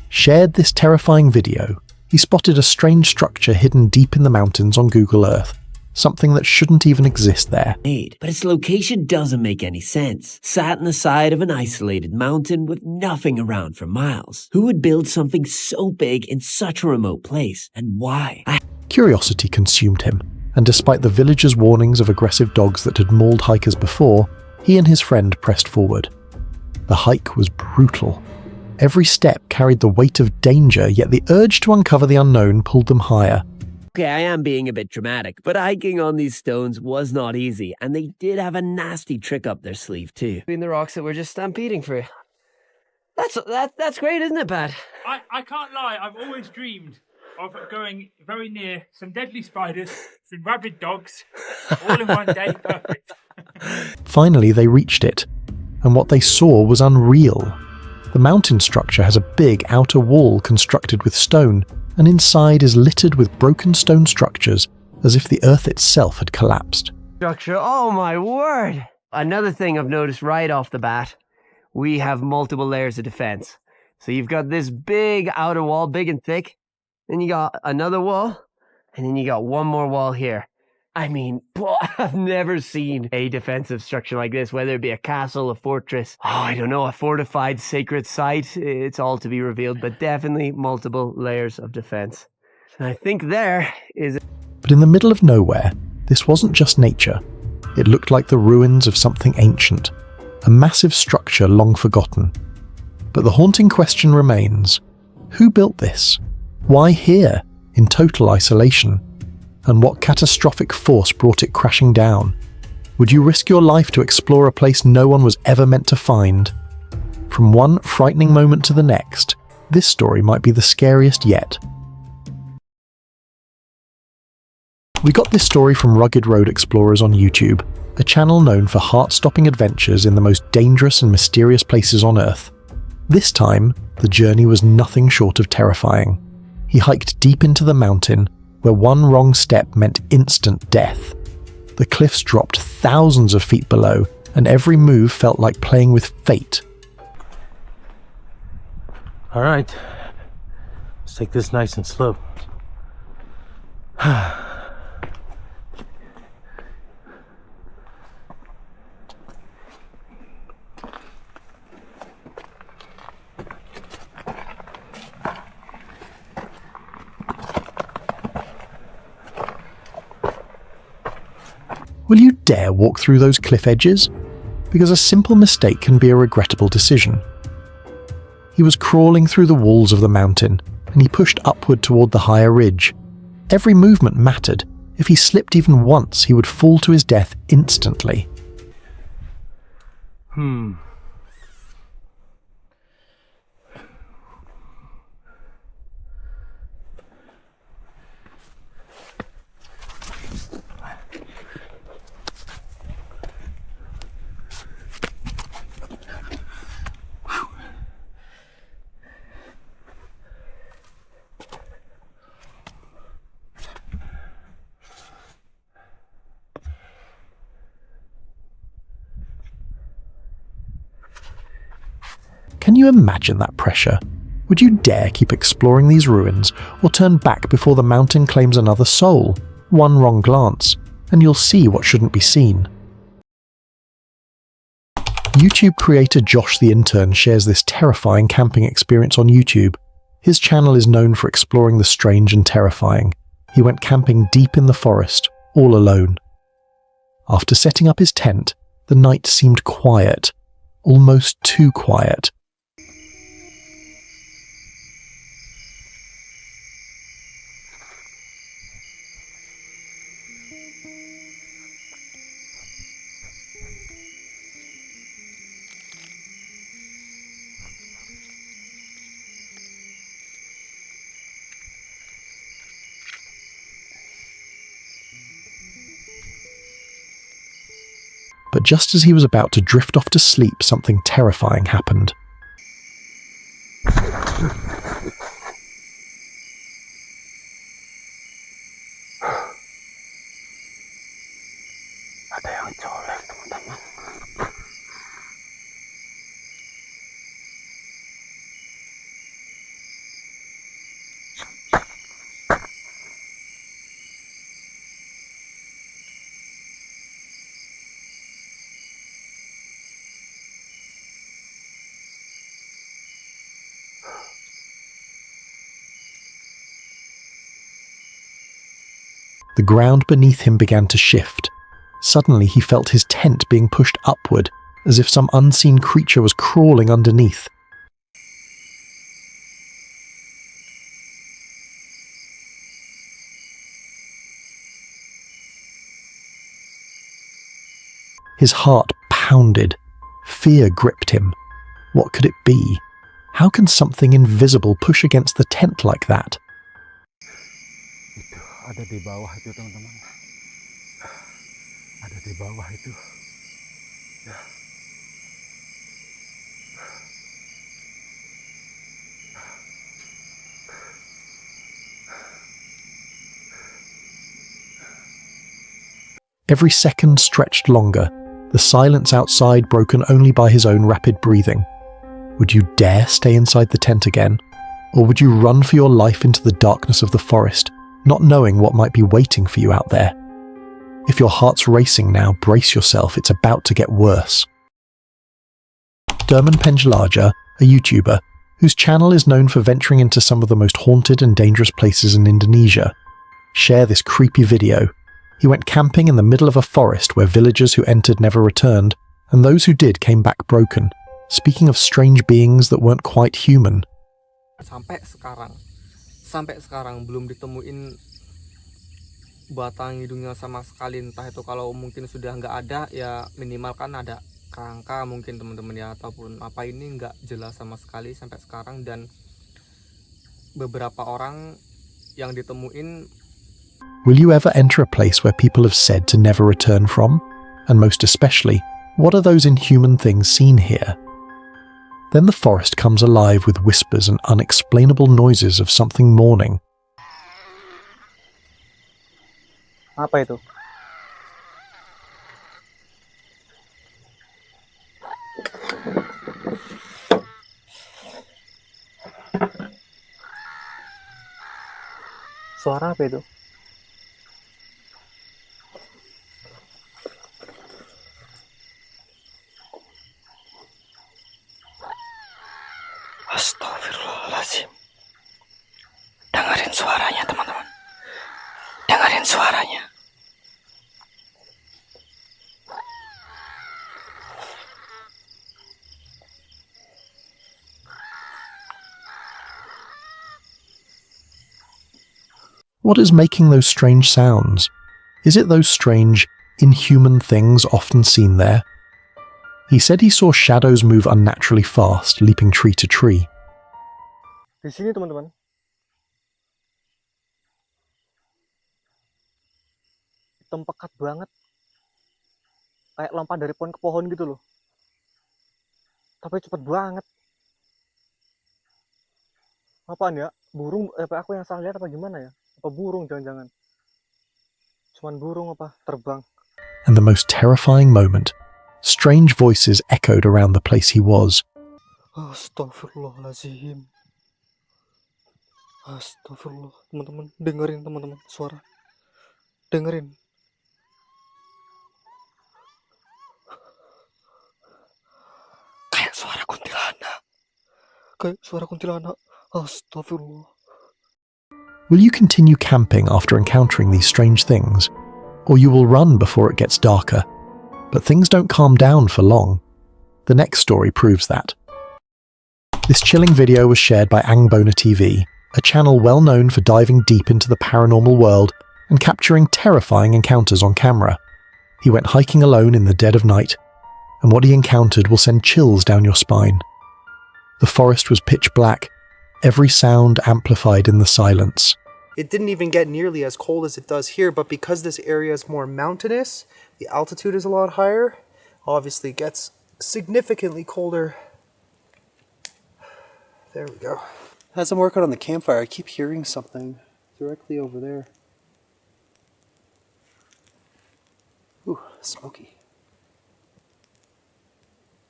shared this terrifying video. He spotted a strange structure hidden deep in the mountains on Google Earth, something that shouldn't even exist there. But its location doesn't make any sense. Sat on the side of an isolated mountain with nothing around for miles. Who would build something so big in such a remote place, and why? Curiosity consumed him, and despite the villagers' warnings of aggressive dogs that had mauled hikers before, he and his friend pressed forward. The hike was brutal. Every step carried the weight of danger, yet the urge to uncover the unknown pulled them higher. Okay, I am being a bit dramatic, but hiking on these stones was not easy, and they did have a nasty trick up their sleeve too. Between the rocks that we're just stampeding through. That's great, isn't it, Pat? I can't lie, I've always dreamed of going very near some deadly spiders, some rabid dogs, all in one day. Perfect. Finally, they reached it, and what they saw was unreal. The mountain structure has a big outer wall constructed with stone, and inside is littered with broken stone structures as if the earth itself had collapsed. Structure, oh my word! Another thing I've noticed right off the bat, we have multiple layers of defense. So you've got this big outer wall, big and thick, then you got another wall, and then you got one more wall here. I mean, I've never seen a defensive structure like this, whether it be a castle, a fortress, I don't know, a fortified sacred site. It's all to be revealed, but definitely multiple layers of defense. And I think there is... But in the middle of nowhere, this wasn't just nature. It looked like the ruins of something ancient, a massive structure long forgotten. But the haunting question remains, who built this? Why here, in total isolation? And what catastrophic force brought it crashing down? Would you risk your life to explore a place no one was ever meant to find? From one frightening moment to the next, this story might be the scariest yet. We got this story from Rugged Road Explorers on YouTube, a channel known for heart-stopping adventures in the most dangerous and mysterious places on Earth. This time, the journey was nothing short of terrifying. He hiked deep into the mountain, where one wrong step meant instant death. The cliffs dropped thousands of feet below, and every move felt like playing with fate. All right, let's take this nice and slow. Will you dare walk through those cliff edges? Because a simple mistake can be a regrettable decision. He was crawling through the walls of the mountain, and he pushed upward toward the higher ridge. Every movement mattered. If he slipped even once, he would fall to his death instantly. Can you imagine that pressure? Would you dare keep exploring these ruins, or turn back before the mountain claims another soul? One wrong glance, and you'll see what shouldn't be seen. YouTube creator Josh the Intern shares this terrifying camping experience on YouTube. His channel is known for exploring the strange and terrifying. He went camping deep in the forest, all alone. After setting up his tent, the night seemed quiet, almost too quiet. But just as he was about to drift off to sleep, something terrifying happened. The ground beneath him began to shift. Suddenly he felt his tent being pushed upward, as if some unseen creature was crawling underneath. His heart pounded. Fear gripped him. What could it be? How can something invisible push against the tent like that? Ada di bawah itu, teman-teman. Ada di bawah itu. Every second stretched longer, the silence outside broken only by his own rapid breathing. Would you dare stay inside the tent again? Or would you run for your life into the darkness of the forest, not knowing what might be waiting for you out there? If your heart's racing now, brace yourself, it's about to get worse. Derman Penjalaja, a YouTuber, whose channel is known for venturing into some of the most haunted and dangerous places in Indonesia, share this creepy video. He went camping in the middle of a forest where villagers who entered never returned, and those who did came back broken, speaking of strange beings that weren't quite human. Sampai sekarang belum ditemuin batang hidungnya sama sekali. Entah itu kalau mungkin sudah nggak ada, ya minimal kan ada kerangka mungkin teman-teman ya, ataupun apa, ini nggak jelas sama sekali sampai sekarang. Dan beberapa orang yang ditemuin. Will you ever enter a place where people have said to never return from? And most especially, what are those inhuman things seen here? Then the forest comes alive with whispers and unexplainable noises of something mourning. Apa itu? Suara apa itu? Astagfirullahaladzim. Dengerin suaranya teman-teman. Dengerin suaranya. What is making those strange sounds? Is it those strange, inhuman things often seen there? He said he saw shadows move unnaturally fast, leaping tree to tree. Di sini teman-teman. Hitam pekat banget. Kayak lompat dari pohon ke pohon gitu loh. Tapi cepet banget. Apaan ya? Burung? Apa aku yang salah lihat apa gimana ya? Apa burung jangan-jangan? Cuman burung apa? Terbang. And the most terrifying moment, strange voices echoed around the place he was. Astagfirullahaladzim. Astagfirullah. Teman-teman, dengerin teman-teman suara. Dengerin. Kayak suara kuntilanak. Kayak suara kuntilanak. Astagfirullah. Will you continue camping after encountering these strange things? Or you will run before it gets darker? But things don't calm down for long. The next story proves that. This chilling video was shared by Angbona TV, a channel well known for diving deep into the paranormal world and capturing terrifying encounters on camera. He went hiking alone in the dead of night, and what he encountered will send chills down your spine. The forest was pitch black, every sound amplified in the silence. It didn't even get nearly as cold as it does here, but because this area is more mountainous, the altitude is a lot higher, obviously it gets significantly colder. There we go. As I'm working on the campfire, I keep hearing something directly over there. Ooh, smoky.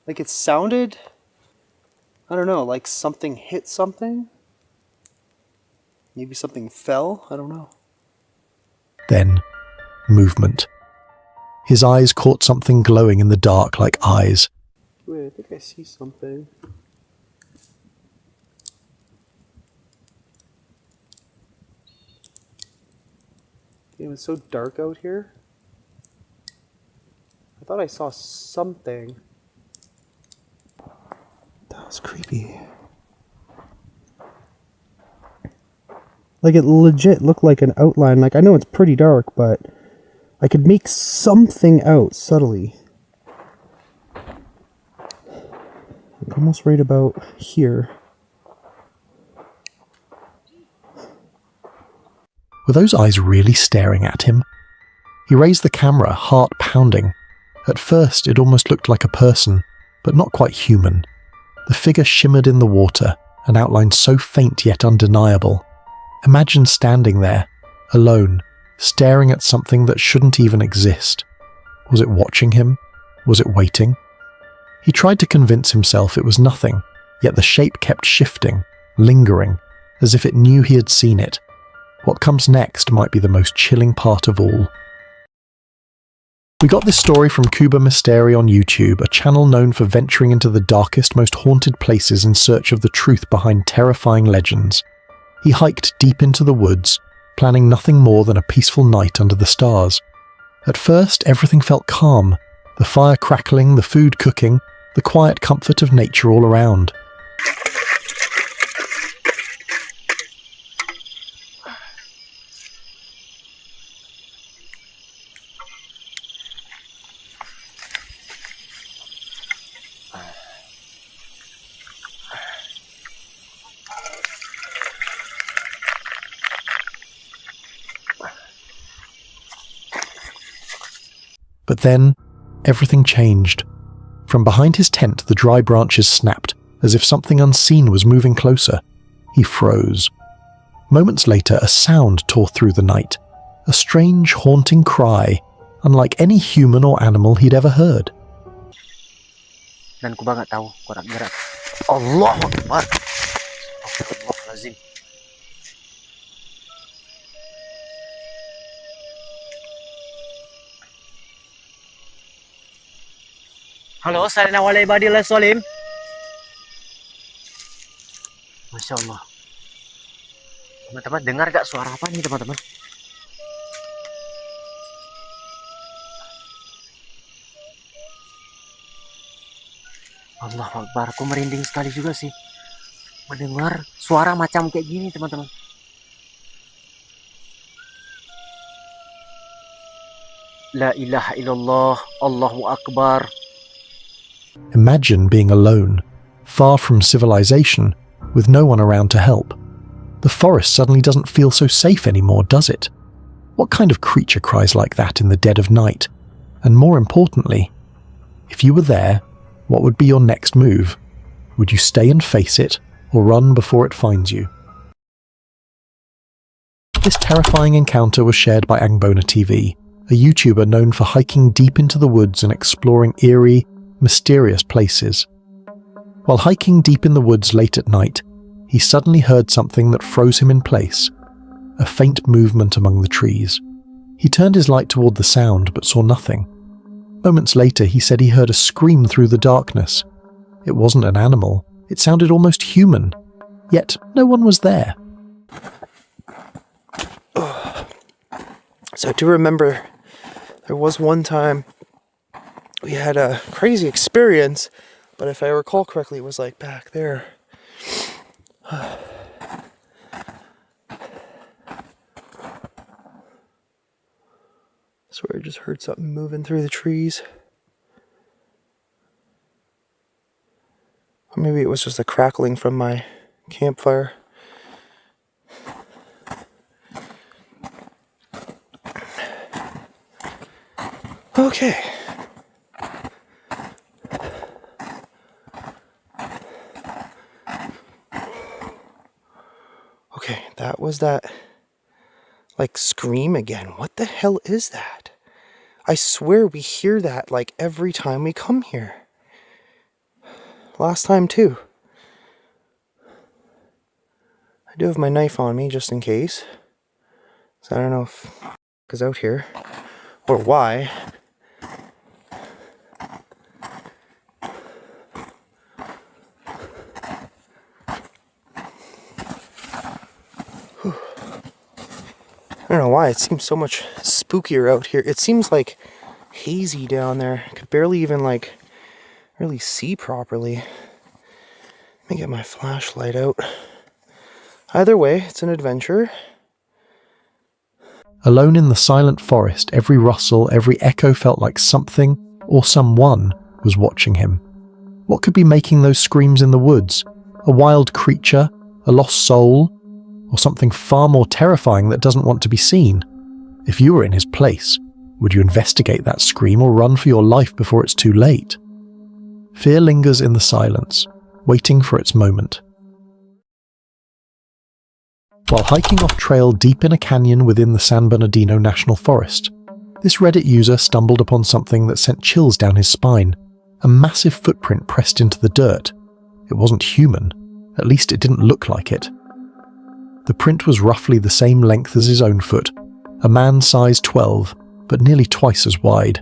Like it sounded, I don't know, like something hit something. Maybe something fell, I don't know. Then, movement. His eyes caught something glowing in the dark like eyes. Wait, I think I see something. Damn, it's so dark out here. I thought I saw something. That was creepy. Like it legit looked like an outline. Like I know it's pretty dark, but I could make something out subtly. Like almost right about here. Were those eyes really staring at him? He raised the camera, heart pounding. At first, it almost looked like a person, but not quite human. The figure shimmered in the water, an outline so faint yet undeniable. Imagine standing there, alone, staring at something that shouldn't even exist. Was it watching him? Was it waiting? He tried to convince himself it was nothing, yet the shape kept shifting, lingering, as if it knew he had seen it. What comes next might be the most chilling part of all. We got this story from Cuba Mystery on YouTube, a channel known for venturing into the darkest, most haunted places in search of the truth behind terrifying legends. He hiked deep into the woods, planning nothing more than a peaceful night under the stars. At first, everything felt calm, the fire crackling, the food cooking, the quiet comfort of nature all around. But then, everything changed. From behind his tent, the dry branches snapped, as if something unseen was moving closer. He froze. Moments later, a sound tore through the night. A strange, haunting cry, unlike any human or animal he'd ever heard. Dan ku ba nggak tahu korak gerak. Allahu Akbar. Astagfirullahaladzim. Halo, salina wala ibadillah solim. Masya Allah. Teman-teman, dengar gak suara apa nih teman-teman? Allahu Akbar, aku merinding sekali juga sih mendengar suara macam kayak gini teman-teman. La ilaha illallah, Allahu Akbar. Imagine being alone, far from civilization, with no one around to help. The forest suddenly doesn't feel so safe anymore, does it? What kind of creature cries like that in the dead of night? And more importantly, if you were there, what would be your next move? Would you stay and face it, or run before it finds you? This terrifying encounter was shared by Angbona TV, a YouTuber known for hiking deep into the woods and exploring eerie, mysterious places. While hiking deep in the woods late at night, he suddenly heard something that froze him in place, a faint movement among the trees. He turned his light toward the sound but saw nothing. Moments later, he said he heard a scream through the darkness. It wasn't an animal, it sounded almost human, yet no one was there. So I do remember there was one time we had a crazy experience, but if I recall correctly, it was like back there. I swear I just heard something moving through the trees. Or maybe it was just a crackling from my campfire. Okay. Okay, that was that, like, scream again. What the hell is that? I swear we hear that, like, every time we come here. Last time, too. I do have my knife on me, just in case. So I don't know if it's out here, or why. I don't know why, it seems so much spookier out here. It seems like hazy down there. I could barely even like really see properly. Let me get my flashlight out. Either way, it's an adventure. Alone in the silent forest, every rustle, every echo felt like something or someone was watching him. What could be making those screams in the woods? A wild creature? A lost soul? Or something far more terrifying that doesn't want to be seen? If you were in his place, would you investigate that scream or run for your life before it's too late? Fear lingers in the silence, waiting for its moment. While hiking off trail deep in a canyon within the San Bernardino National Forest, This Reddit user stumbled upon something that sent chills down his spine. A massive footprint pressed into the dirt. It wasn't human. At least it didn't look like it. The print was roughly the same length as his own foot, a man size 12, but nearly twice as wide.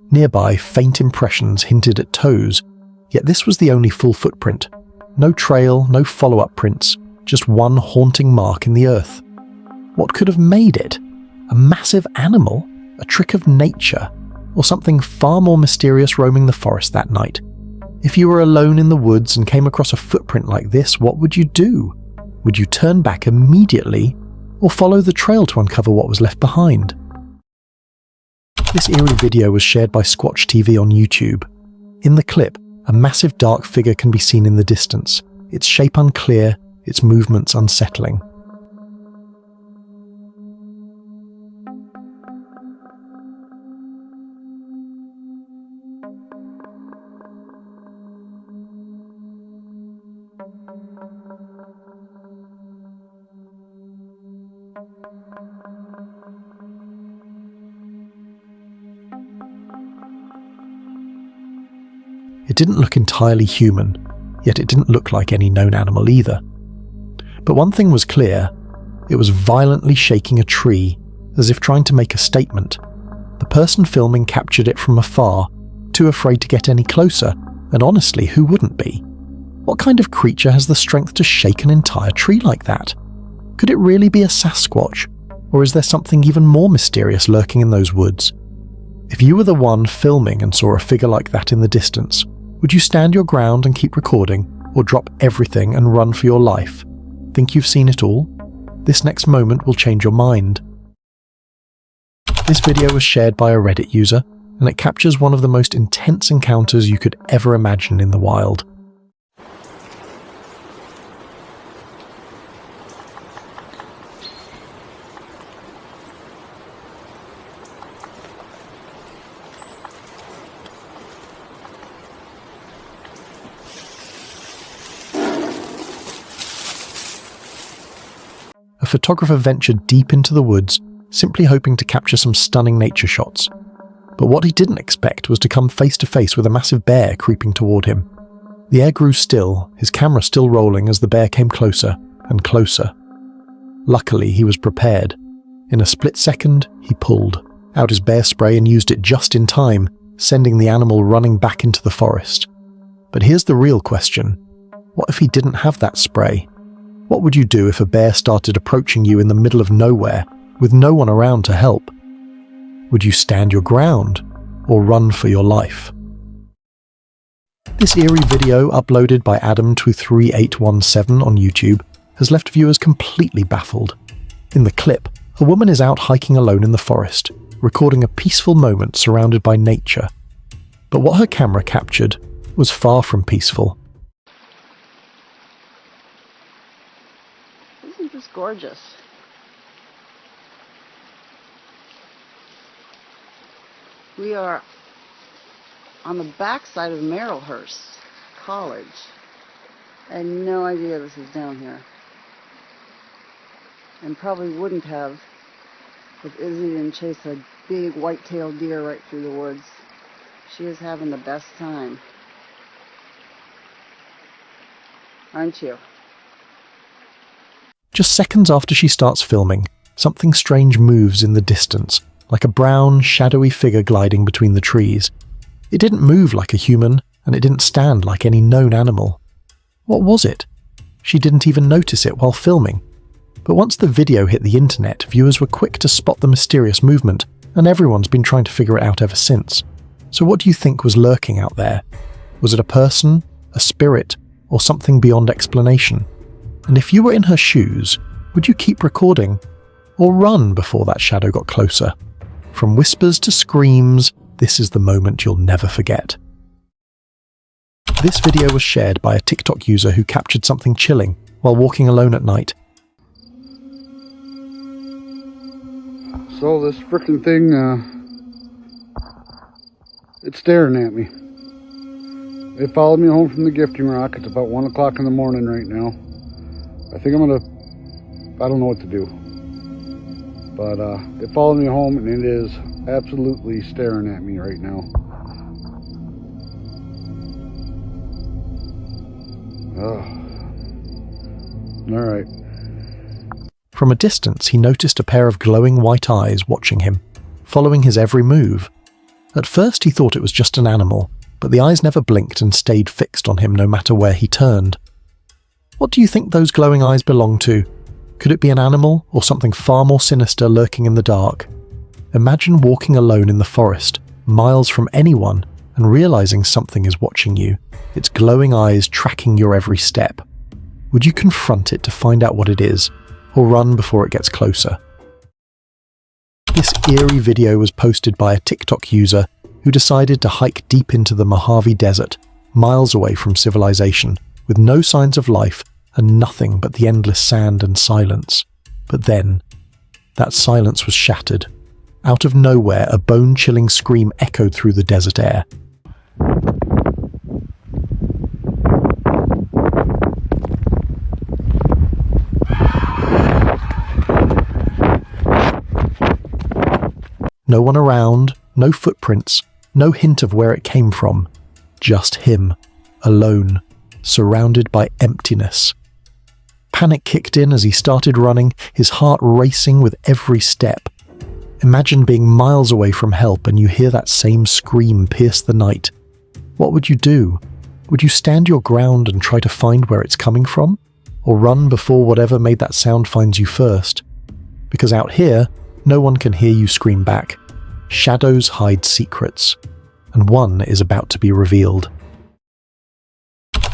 Nearby, faint impressions hinted at toes, yet this was the only full footprint. No trail, no follow-up prints, just one haunting mark in the earth. What could have made it? A massive animal? A trick of nature? Or something far more mysterious roaming the forest that night? If you were alone in the woods and came across a footprint like this, what would you do? Would you turn back immediately, or follow the trail to uncover what was left behind? This eerie video was shared by Squatch TV on YouTube. In the clip, a massive dark figure can be seen in the distance, its shape unclear, its movements unsettling. It didn't look entirely human, yet it didn't look like any known animal either. But one thing was clear, it was violently shaking a tree, as if trying to make a statement. The person filming captured it from afar, too afraid to get any closer, and honestly, who wouldn't be? What kind of creature has the strength to shake an entire tree like that? Could it really be a Sasquatch, or is there something even more mysterious lurking in those woods? If you were the one filming and saw a figure like that in the distance, would you stand your ground and keep recording, or drop everything and run for your life? Think you've seen it all? This next moment will change your mind. This video was shared by a Reddit user, and it captures one of the most intense encounters you could ever imagine in the wild. A photographer ventured deep into the woods, simply hoping to capture some stunning nature shots. But what he didn't expect was to come face to face with a massive bear creeping toward him. The air grew still, his camera still rolling as the bear came closer and closer. Luckily, he was prepared. In a split second, he pulled out his bear spray and used it just in time, sending the animal running back into the forest. But here's the real question. What if he didn't have that spray? What would you do if a bear started approaching you in the middle of nowhere, with no one around to help? Would you stand your ground, or run for your life? This eerie video, uploaded by Adam23817 on YouTube, has left viewers completely baffled. In the clip, a woman is out hiking alone in the forest, recording a peaceful moment surrounded by nature. But what her camera captured was far from peaceful. Isn't this gorgeous? We are on the backside of Marylhurst College. I had no idea this was down here. And probably wouldn't have if Izzy didn't chase a big white-tailed deer right through the woods. She is having the best time. Aren't you? Just seconds after she starts filming, something strange moves in the distance, like a brown, shadowy figure gliding between the trees. It didn't move like a human, and it didn't stand like any known animal. What was it? She didn't even notice it while filming. But once the video hit the internet, viewers were quick to spot the mysterious movement, and everyone's been trying to figure it out ever since. So what do you think was lurking out there? Was it a person, a spirit, or something beyond explanation? And if you were in her shoes, would you keep recording, or run before that shadow got closer? From whispers to screams, this is the moment you'll never forget. This video was shared by a TikTok user who captured something chilling while walking alone at night. So this frickin' thing, it's staring at me. It followed me home from the gifting rock. It's about 1 o'clock in the morning right now. I think I don't know what to do. But it followed me home, and it is absolutely staring at me right now. Alright. From a distance, he noticed a pair of glowing white eyes watching him, following his every move. At first he thought it was just an animal, but the eyes never blinked and stayed fixed on him no matter where he turned. What do you think those glowing eyes belong to? Could it be an animal, or something far more sinister lurking in the dark? Imagine walking alone in the forest, miles from anyone, and realizing something is watching you, its glowing eyes tracking your every step. Would you confront it to find out what it is, or run before it gets closer? This eerie video was posted by a TikTok user who decided to hike deep into the Mojave Desert, miles away from civilization, with no signs of life and nothing but the endless sand and silence. But then, that silence was shattered. Out of nowhere, a bone-chilling scream echoed through the desert air. No one around, no footprints, no hint of where it came from. Just him, alone, surrounded by emptiness. Panic kicked in as he started running, his heart racing with every step. Imagine being miles away from help and you hear that same scream pierce the night. What would you do? Would you stand your ground and try to find where it's coming from? Or run before whatever made that sound finds you first? Because out here, no one can hear you scream back. Shadows hide secrets, and one is about to be revealed.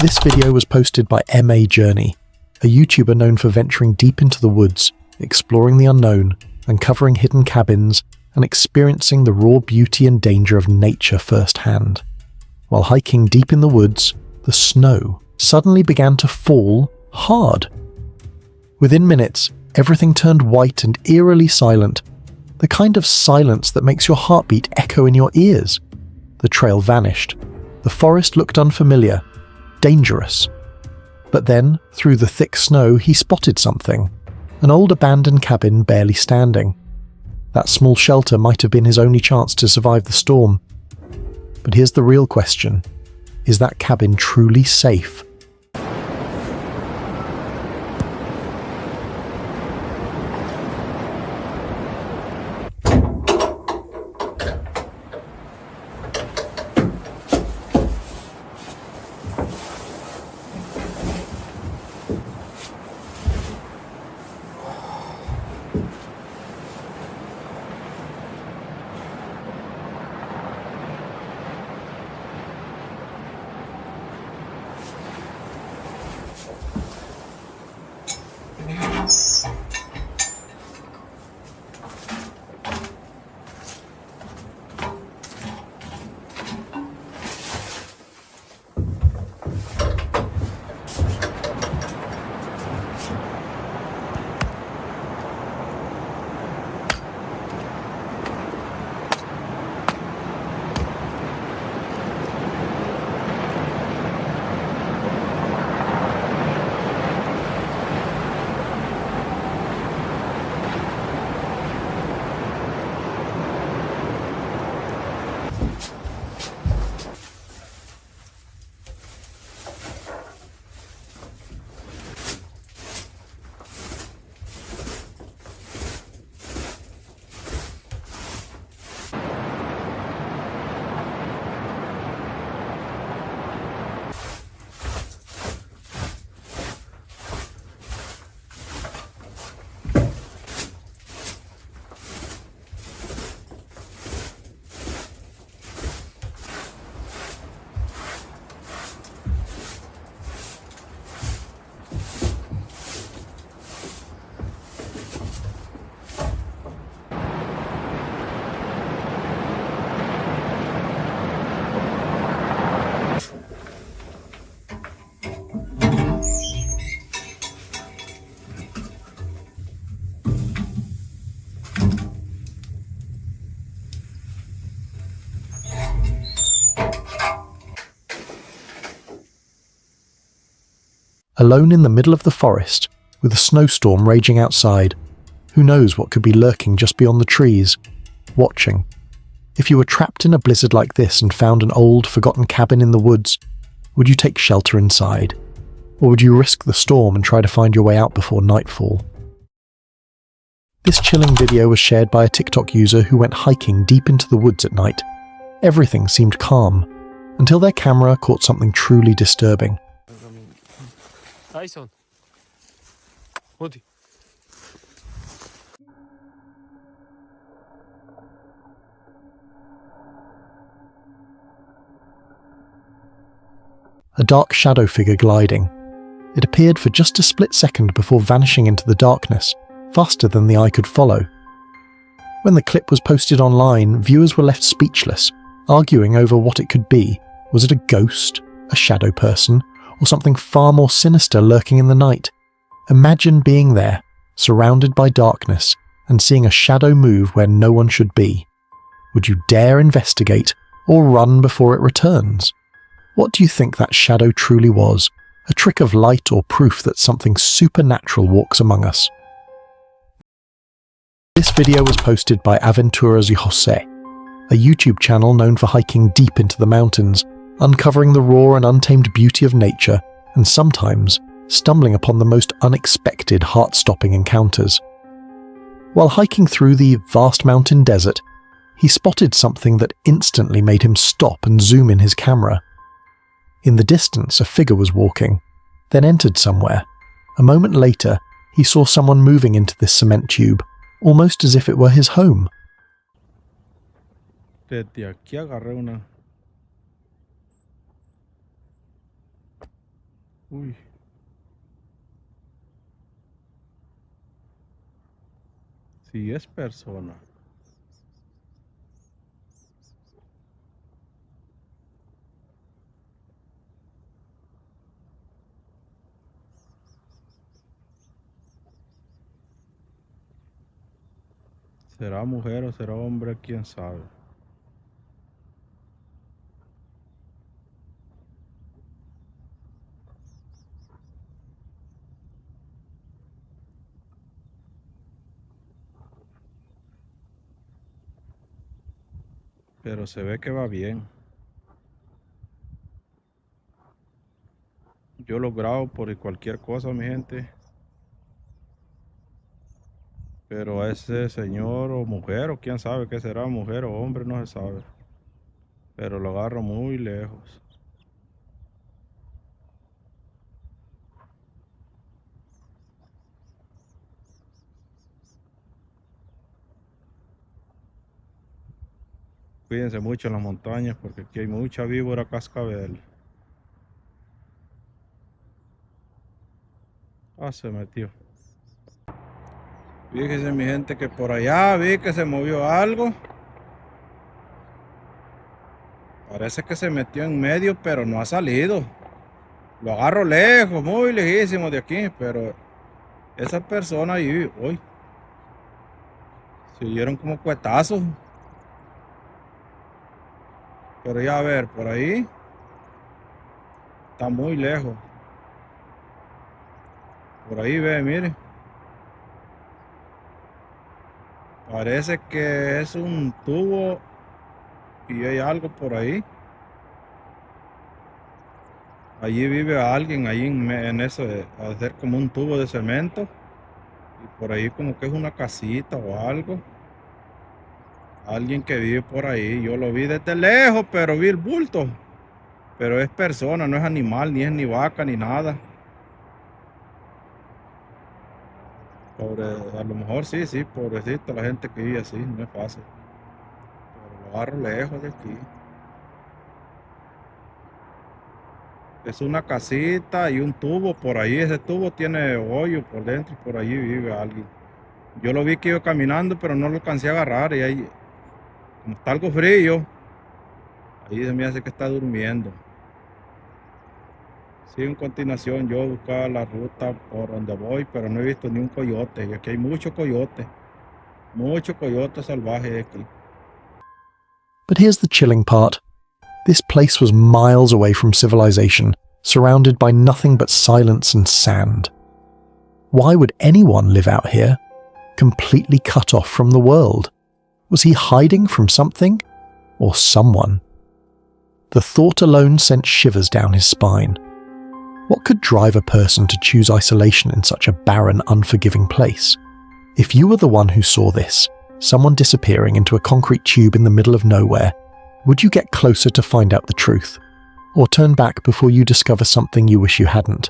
This video was posted by MA Journey, a YouTuber known for venturing deep into the woods, exploring the unknown, uncovering hidden cabins, and experiencing the raw beauty and danger of nature firsthand. While hiking deep in the woods, the snow suddenly began to fall hard. Within minutes, everything turned white and eerily silent, the kind of silence that makes your heartbeat echo in your ears. The trail vanished. The forest looked unfamiliar, dangerous. But then, through the thick snow, he spotted something. An old abandoned cabin barely standing. That small shelter might have been his only chance to survive the storm. But here's the real question. Is that cabin truly safe? Alone in the middle of the forest, with a snowstorm raging outside, who knows what could be lurking just beyond the trees, watching, If you were trapped in a blizzard like this and found an old, forgotten cabin in the woods, would you take shelter inside? Or would you risk the storm and try to find your way out before nightfall? This chilling video was shared by a TikTok user who went hiking deep into the woods at night. Everything seemed calm, until their camera caught something truly disturbing. A dark shadow figure gliding. It appeared for just a split second before vanishing into the darkness, faster than the eye could follow. When the clip was posted online, viewers were left speechless, arguing over what it could be. Was it a ghost, a shadow person, or something far more sinister lurking in the night? Imagine being there, surrounded by darkness, and seeing a shadow move where no one should be. Would you dare investigate, or run before it returns? What do you think that shadow truly was? A trick of light or proof that something supernatural walks among us? This video was posted by Aventuras y Jose, a YouTube channel known for hiking deep into the mountains, uncovering the raw and untamed beauty of nature, and sometimes stumbling upon the most unexpected, heart-stopping encounters. While hiking through the vast mountain desert, he spotted something that instantly made him stop and zoom in his camera. In the distance, a figure was walking, then entered somewhere. A moment later, he saw someone moving into this cement tube, almost as if it were his home. Desde aquí agarré una. Uy. Si es persona. ¿Será mujer o será hombre? ¿Quién sabe? Pero se ve que va bien. Yo lo grabo por cualquier cosa, mi gente. Pero ese señor o mujer o quién sabe qué será, mujer o hombre, no se sabe. Pero lo agarro muy lejos. Cuídense mucho en las montañas porque aquí hay mucha víbora cascabel. Ah, se metió. Fíjense mi gente que por allá vi que se movió algo. Parece que se metió en medio, pero no ha salido. Lo agarro lejos, muy lejísimo de aquí, pero esa persona ahí, uy, se oyeron como cuetazos. Pero ya a ver, por ahí está muy lejos. Por ahí ve, mire. Parece que es un tubo y hay algo por ahí. Allí vive alguien, ahí en eso, hacer como un tubo de cemento. Y por ahí como que es una casita o algo. Alguien que vive por ahí. Yo lo vi desde lejos, pero vi el bulto. Pero es persona, no es animal, ni es ni vaca, ni nada. A lo mejor sí, pobrecito la gente que vive así, no es fácil. Pero lo agarro lejos de aquí. Es una casita y un tubo por ahí. Ese tubo tiene hoyo por dentro y por allí vive alguien. Yo lo vi que iba caminando, pero no lo alcancé a agarrar. Y ahí, como está algo frío, ahí se me hace que está durmiendo. Sí, en continuación yo buscaba la ruta por donde voy, pero no he visto ni un coyote. Y aquí hay muchos coyotes salvajes aquí. But here's the chilling part. This place was miles away from civilization, surrounded by nothing but silence and sand. Why would anyone live out here, completely cut off from the world? Was he hiding from something? or someone. The thought alone sent shivers down his spine. What could drive a person to choose isolation in such a barren, unforgiving place? If you were the one who saw this, someone disappearing into a concrete tube in the middle of nowhere, would you get closer to find out the truth? Or turn back before you discover something you wish you hadn't?